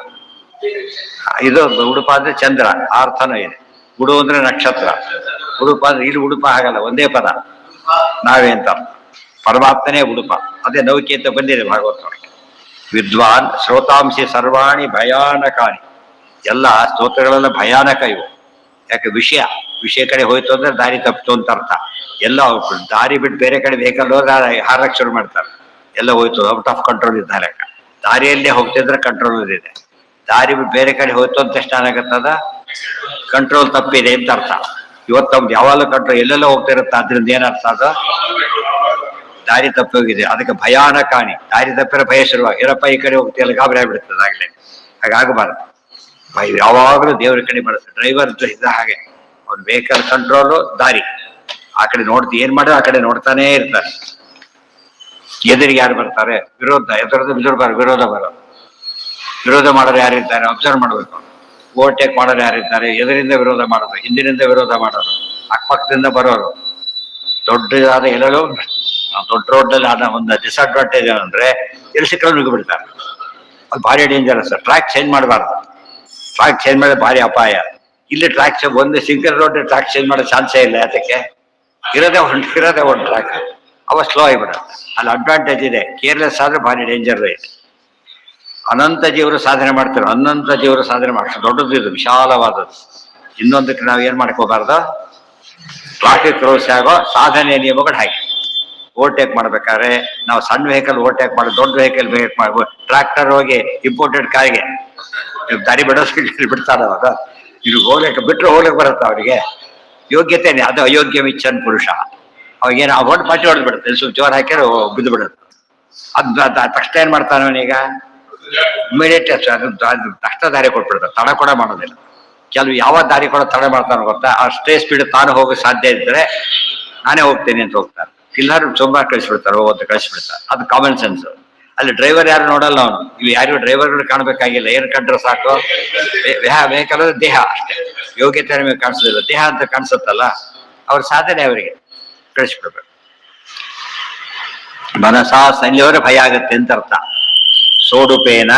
Speaker 1: ಇದು ಉಡುಪ ಅಂದ್ರೆ ಚಂದ್ರ, ಆ ಅರ್ಥನೂ ಇದೆ. ಉಡು ಅಂದ್ರೆ ನಕ್ಷತ್ರ, ಉಡುಪ ಅಂದ್ರೆ ಇಲ್ಲಿ ಉಡುಪ ಆಗಲ್ಲ, ಒಂದೇ ಪದ ನಾವೇ ಅಂತ. ಪರಮಾತ್ಮನೇ ಉಡುಪ. ಅದೇ ನೌಕೆ ಅಂತ ಬಂದಿದೆ ಭಾಗವತೊಳಗೆ. ವಿದ್ವಾನ್ ಶ್ರೋತಾಂಶಿ ಸರ್ವಾಣಿ ಭಯಾನಕಾನಿ. ಎಲ್ಲ ಸ್ತೋತ್ರಗಳೆಲ್ಲ ಭಯಾನಕ ಇವು. ಯಾಕೆ ವಿಷಯ ಕಡೆ ಹೋಯ್ತು ಅಂದ್ರೆ ದಾರಿ ತಪ್ಪಿತು ಅಂತ ಅರ್ಥ. ಎಲ್ಲ ದಾರಿ ಬಿಟ್ಟು ಬೇರೆ ಕಡೆ ವೆಹಿಕಲ್ ಹೋದ್ರೆ ಹಾರಕ್ ಶುರು ಮಾಡ್ತಾರೆ. ಎಲ್ಲ ಹೋಯ್ತು, ಔಟ್ ಆಫ್ ಕಂಟ್ರೋಲ್ ಇದ್ದಾರೆ. ದಾರಿಯಲ್ಲೇ ಹೋಗ್ತಿದ್ರೆ ಕಂಟ್ರೋಲ್ ಇದೆ. ದಾರಿ ಬಿಟ್ಟು ಬೇರೆ ಕಡೆ ಹೋಯ್ತು ಅಂತ ಎಷ್ಟು ಏನಾಗತ್ತದ, ಕಂಟ್ರೋಲ್ ತಪ್ಪಿದೆ ಅಂತ ಅರ್ಥ. ಇವತ್ತು ನಮ್ದು ಯಾವಾಗಲೂ ಕಂಟ್ರೋಲ್ ಎಲ್ಲೆಲ್ಲ ಹೋಗ್ತಿರುತ್ತೆ. ಅದ್ರಿಂದ ಏನರ್ಥ, ಅದು ದಾರಿ ತಪ್ಪಿ ಹೋಗಿದೆ. ಅದಕ್ಕೆ ಭಯಾನಕಾನಿ. ದಾರಿ ತಪ್ಪಿರೋ ಭಯ ಶುರುವಾಗಿ ಇರಪ್ಪ ಈ ಕಡೆ ಹೋಗ್ತಿಯಲ್ಲ, ಗಾಬರಿ ಆಗ್ಬಿಡ್ತದೆ ಆಗ್ಲೇ. ಹಾಗಾಗಬಾರ್ದು. ಯಾವಾಗಲೂ ದೇವ್ರ ಕಡೆ ಬಳಸ. ಡ್ರೈವರ್ ಇದ್ದ ಹಾಗೆ ಅವ್ನ ವೆಹಿಕಲ್ ಕಂಟ್ರೋಲು, ದಾರಿ ಆ ಕಡೆ ನೋಡ್ತಿ, ಏನ್ ಮಾಡಿದ್ರೆ ಆ ಕಡೆ ನೋಡ್ತಾನೇ ಇರ್ತಾರೆ. ಎದುರಿಗೆ ಯಾರು ಬರ್ತಾರೆ, ವಿರೋಧ ಬರೋದು. ವಿರೋಧ ಮಾಡೋರು ಯಾರಿರ್ತಾರೆ ಅಬ್ಸರ್ವ್ ಮಾಡ್ಬೇಕು. ಓವರ್ಟೇಕ್ ಮಾಡೋರು ಯಾರಿರ್ತಾರೆ, ಎದುರಿಂದ ವಿರೋಧ ಮಾಡೋದು, ಹಿಂದಿನಿಂದ ವಿರೋಧ ಮಾಡೋರು, ಅಕ್ಕಪಕ್ಕದಿಂದ ಬರೋರು. ದೊಡ್ಡದಾದ ಎಲ್ಲೋ ದೊಡ್ಡ ರೋಡ್ನಲ್ಲಿ ಆದ ಒಂದು ಡಿಸ್ಅಡ್ವಾಂಟೇಜ್ ಏನಂದ್ರೆ ಎಲ್ಲಿ ಸಿಕ್ಕಲು ನುಗ್ಗಿಬಿಡ್ತಾರೆ. ಅದು ಭಾರಿ ಡೇಂಜರಸ್. ಟ್ರ್ಯಾಕ್ ಚೇಂಜ್ ಮಾಡಬಾರ್ದು. ಟ್ರ್ಯಾಕ್ ಚೇಂಜ್ ಮಾಡಿದ್ರೆ ಭಾರಿ ಅಪಾಯ. ಇಲ್ಲಿ ಟ್ರ್ಯಾಕ್ ಒಂದು ಸಿಂಗಲ್ ರೋಡ್ ಟ್ರ್ಯಾಕ್ ಚೇಂಜ್ ಮಾಡೋ ಚಾನ್ಸೇ ಇಲ್ಲ. ಯಾತಕ್ಕೆ? ಇರೋದೇ ಒಂದು ಟ್ರ್ಯಾಕ್. ಅವ ಸ್ಲೋ ಆಗಿಬಿಡುತ್ತೆ. ಅಲ್ಲಿ ಅಡ್ವಾಂಟೇಜ್ ಇದೆ. ಕೇರ್ಲೆಸ್ ಆದ್ರೆ ಭಾರಿ ಡೇಂಜರ್ ಇದೆ. ಅನಂತ ಜೀವರು ಸಾಧನೆ ಮಾಡ್ತಾರೆ. ಅನಂತ ಜೀವರು ಸಾಧನೆ ಮಾಡ್ತಾರೆ. ದೊಡ್ಡದು ಇದು, ವಿಶಾಲವಾದದ್ದು. ಇನ್ನೊಂದಕ್ಕೆ ನಾವು ಏನ್ ಮಾಡ್ಕೋಬಾರ್ದು, ಟ್ರಾಫಿಕ್ ರೂಲ್ಸ್ ಆಗೋ ಸಾಧನೆ ನಿಯಮಗಳು ಹಾಗೆ. ಓವರ್ಟೇಕ್ ಮಾಡ್ಬೇಕಾದ್ರೆ ನಾವು ಸಣ್ಣ ವೆಹಿಕಲ್ ಓವರ್ಟೇಕ್ ಮಾಡಿ, ದೊಡ್ಡ ವೆಹಿಕಲ್ ಮಾಡ್ಬೋದು. ಟ್ರಾಕ್ಟರ್ ಹೋಗಿ ಇಂಪೋರ್ಟೆಡ್ ಕಾರ್ಗೆ ದಾರಿ ಬಿಡ್ತಾರ ಅವಾಗ. ಇದು ಬಿಟ್ಟರೆ ಹೋಗ್ಲಿಕ್ಕೆ ಬರುತ್ತೆ ಅವರಿಗೆ. ಯೋಗ್ಯತೆ ಅದು ಅಯೋಗ್ಯ ಮಿಚ್ಚನ್ ಪುರುಷ. ಅವಾಗೇನು ಹೊಡ್ ಪಾಟಿ ಹೊಡೆದು ಬಿಡುತ್ತೆ. ಸ್ವಲ್ಪ ಜೋರ್ ಹಾಕಿದ್ರೆ ಬಿದ್ದು ಬಿಡುತ್ತೆ. ಅದು ತಕ್ಷಣ ಏನ್ ಮಾಡ್ತಾನೆ ಅವನೀಗ, ಇಮಿಡಿಯೇಟ್ ಅದು ತಕ್ಷಣ ದಾರಿ ಕೊಟ್ಬಿಡ್ತಾರೆ. ತಡ ಕೂಡ ಮಾಡೋದಿಲ್ಲ. ಕೆಲವು ಯಾವ ದಾರಿ ಕೂಡ ತಡ ಮಾಡ್ತಾನೆ ಗೊತ್ತಾ, ಅಷ್ಟೇ ಸ್ಪೀಡ್ ತಾನು ಹೋಗೋ ಸಾಧ್ಯ ಇದ್ರೆ ನಾನೇ ಹೋಗ್ತೇನೆ ಅಂತ ಹೋಗ್ತಾನೆ. ಎಲ್ಲರೂ ತುಂಬಾ ಕಳಿಸ್ಬಿಡ್ತಾರೆ, ಹೋಗೋದು ಕಳಿಸ್ಬಿಡ್ತಾರೆ. ಅದು ಕಾಮನ್ ಸೆನ್ಸ್. ಅಲ್ಲಿ ಡ್ರೈವರ್ ಯಾರು ನೋಡಲ್ಲ ಅವನು. ಇವು ಯಾರು ಡ್ರೈವರ್ಗಳು ಕಾಣಬೇಕಾಗಿಲ್ಲ. ಏನ್ ಕಂಡ್ರೆ ಸಾಕು, ವೆಹಿಕಲ್ ದೇಹ ಅಷ್ಟೇ. ಯೋಗ್ಯತೆ ನಿಮಗೆ ಕಾಣಿಸೋದಿಲ್ಲ, ದೇಹ ಅಂತ ಕಾಣಿಸುತ್ತಲ್ಲ, ಅವ್ರ ಸಾಧನೆ ಅವರಿಗೆ ಕಳಿಸ್ಬಿಡ್ಬೇಕು. ಮನಸಾ ಸಂಜೆವರೆ ಭಯ ಆಗುತ್ತೆ ಅಂತ ಅರ್ಥ. ಸೋಡುಪೇನ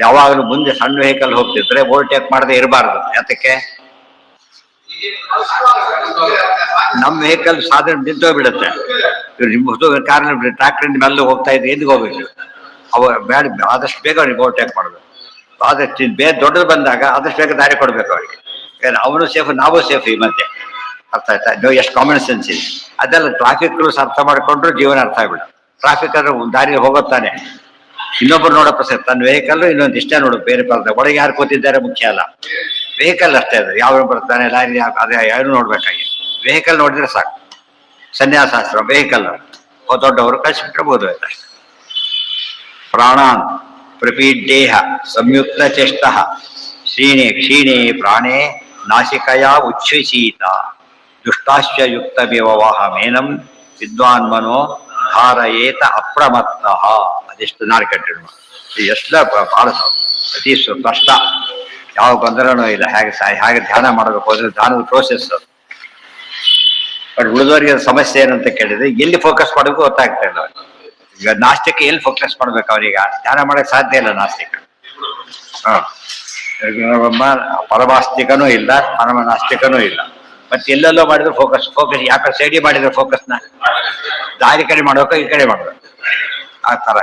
Speaker 1: ಯಾವಾಗಲೂ ಮುಂದೆ ಸಣ್ಣ ವೆಹಿಕಲ್ ಹೋಗ್ತಿದ್ರೆ ಓವರ್ಟೇಕ್ ಮಾಡದೆ ಇರಬಾರ್ದು. ಯಾತಕ್ಕೆ, ನಮ್ಮ ವೆಹಿಕಲ್ ಸಾಧನೆ ನಿಂತೋಗ್ಬಿಡುತ್ತೆ. ಕಾರಣ ಟ್ರಾಕ್ಟರ್ ಮೇಲೆ ಹೋಗ್ತಾ ಇದ್ರೆ ಎಲ್ಲಿಗೆ ಹೋಗ್ಬೇಕು, ಅವ ಬೇಡ, ಆದಷ್ಟು ಬೇಗ ಅವ್ರಿಗೆ ಓವರ್ಟೇಕ್ ಮಾಡಬೇಕು. ಆದಷ್ಟು ಬೇಗ ದೊಡ್ಡದು ಬಂದಾಗ ಆದಷ್ಟು ಬೇಗ ದಾರಿ ಕೊಡ್ಬೇಕು ಅವರಿಗೆ. ಅವನು ಸೇಫ್, ನಾವು ಸೇಫ್. ಈ ಮಧ್ಯೆ ಅರ್ಥ ಆಯ್ತಾ? ನೀವು ಎಷ್ಟು ಕಾಮನ್ ಸೆನ್ಸ್ ಇದೆ. ಅದೆಲ್ಲ ಟ್ರಾಫಿಕ್ ರೂಲ್ಸ್ ಅರ್ಥ ಮಾಡ್ಕೊಂಡ್ರು ಜೀವನ ಅರ್ಥ ಆಗ್ಬಿಡು. ಟ್ರಾಫಿಕ್ ಅಂದ್ರೆ ದಾರಿ ಹೋಗುತ್ತಾನೆ, ಇನ್ನೊಬ್ರು ನೋಡಪ್ಪ ಸರ್, ತನ್ನ ವೆಹಿಕಲ್ ಇನ್ನೊಂದು ಇಷ್ಟೇ ನೋಡು, ಬೇರೆ ಬರ್ತದೆ. ಒಳಗೆ ಯಾರು ಕೂತಿದ್ದಾರೆ ಮುಖ್ಯ ಅಲ್ಲ, ವೆಹಿಕಲ್ ಅಷ್ಟೇ. ಅದು ಯಾವ ಬರ್ತಾನೆ ಲಾರಿ ಅದೇ ಯಾರು ನೋಡ್ಬೇಕಾಗಿ, ವೆಹಿಕಲ್ ನೋಡಿದ್ರೆ ಸಾಕು. ಸನ್ಯಾಸಾಸ್ತ್ರ ವೆಹಿಕಲ್ ದೊಡ್ಡವರು ಕಳಿಸ್ಬಿಟ್ಟಿರ್ಬೋದು ಅಷ್ಟೇ. ಪ್ರಾಣಾನ್ ಪ್ರಪೀಡ್ಡೇಹ ಸಂಯುಕ್ತ ಚೇಷ್ಟ ಕ್ಷೀಣೆ ಕ್ಷೀಣೆ ಪ್ರಾಣೇ ನಾಸಿಕಯ ಉಚ್ಛ್ವಸೀತ ದುಷ್ಟಾಶ್ಚ ಯುಕ್ತ ವಿವಾಹ ಮೇನಂ ವಿದ್ವಾನ್ ಮನೋ ಧಾರಯೇತ ಅಪ್ರಮತ್ತ. ಅದೆಷ್ಟು ನಾರು ಕಟ್ಟಿರುವ ಎಷ್ಟು ಬಹಳ ಅತಿ ಕಷ್ಟ. ಯಾವ ಗೊಂದಲನೂ ಇಲ್ಲ. ಹೇಗೆ ಧ್ಯಾನ ಮಾಡಬೇಕು ಅಂದ್ರೆ ಧ್ಯಾನದ ಪ್ರೋಸೆಸ್ ಅದು. ಬಟ್ ಉಳಿದವರಿಗೆ ಸಮಸ್ಯೆ ಏನಂತ ಕೇಳಿದ್ರೆ ಎಲ್ಲಿ ಫೋಕಸ್ ಮಾಡಬೇಕು ಗೊತ್ತಾಗ್ತಾ ಇಲ್ಲ. ಈಗ ನಾಸ್ತಿಕ ಎಲ್ಲಿ ಫೋಕಸ್ ಮಾಡ್ಬೇಕು ಅವ್ರೀಗ? ಧ್ಯಾನ ಮಾಡಕ್ ಸಾಧ್ಯ ಇಲ್ಲ ನಾಸ್ತಿಕ. ಪರಮಾಸ್ತಿಕನೂ ಇಲ್ಲ, ಪರಮ ನಾಸ್ತಿಕನೂ ಇಲ್ಲ. ಮತ್ತೆ ಎಲ್ಲೆಲ್ಲೋ ಮಾಡಿದ್ರೆ ಫೋಕಸ್ ಯಾಕೆ ಸೈಡಿ ಮಾಡಿದ್ರೆ ಫೋಕಸ್ನ ದಾರಿ ಕಡೆ ಮಾಡ್ಬೇಕು, ಈ ಕಡೆ ಮಾಡ್ಬೇಕು, ಆ ತರ.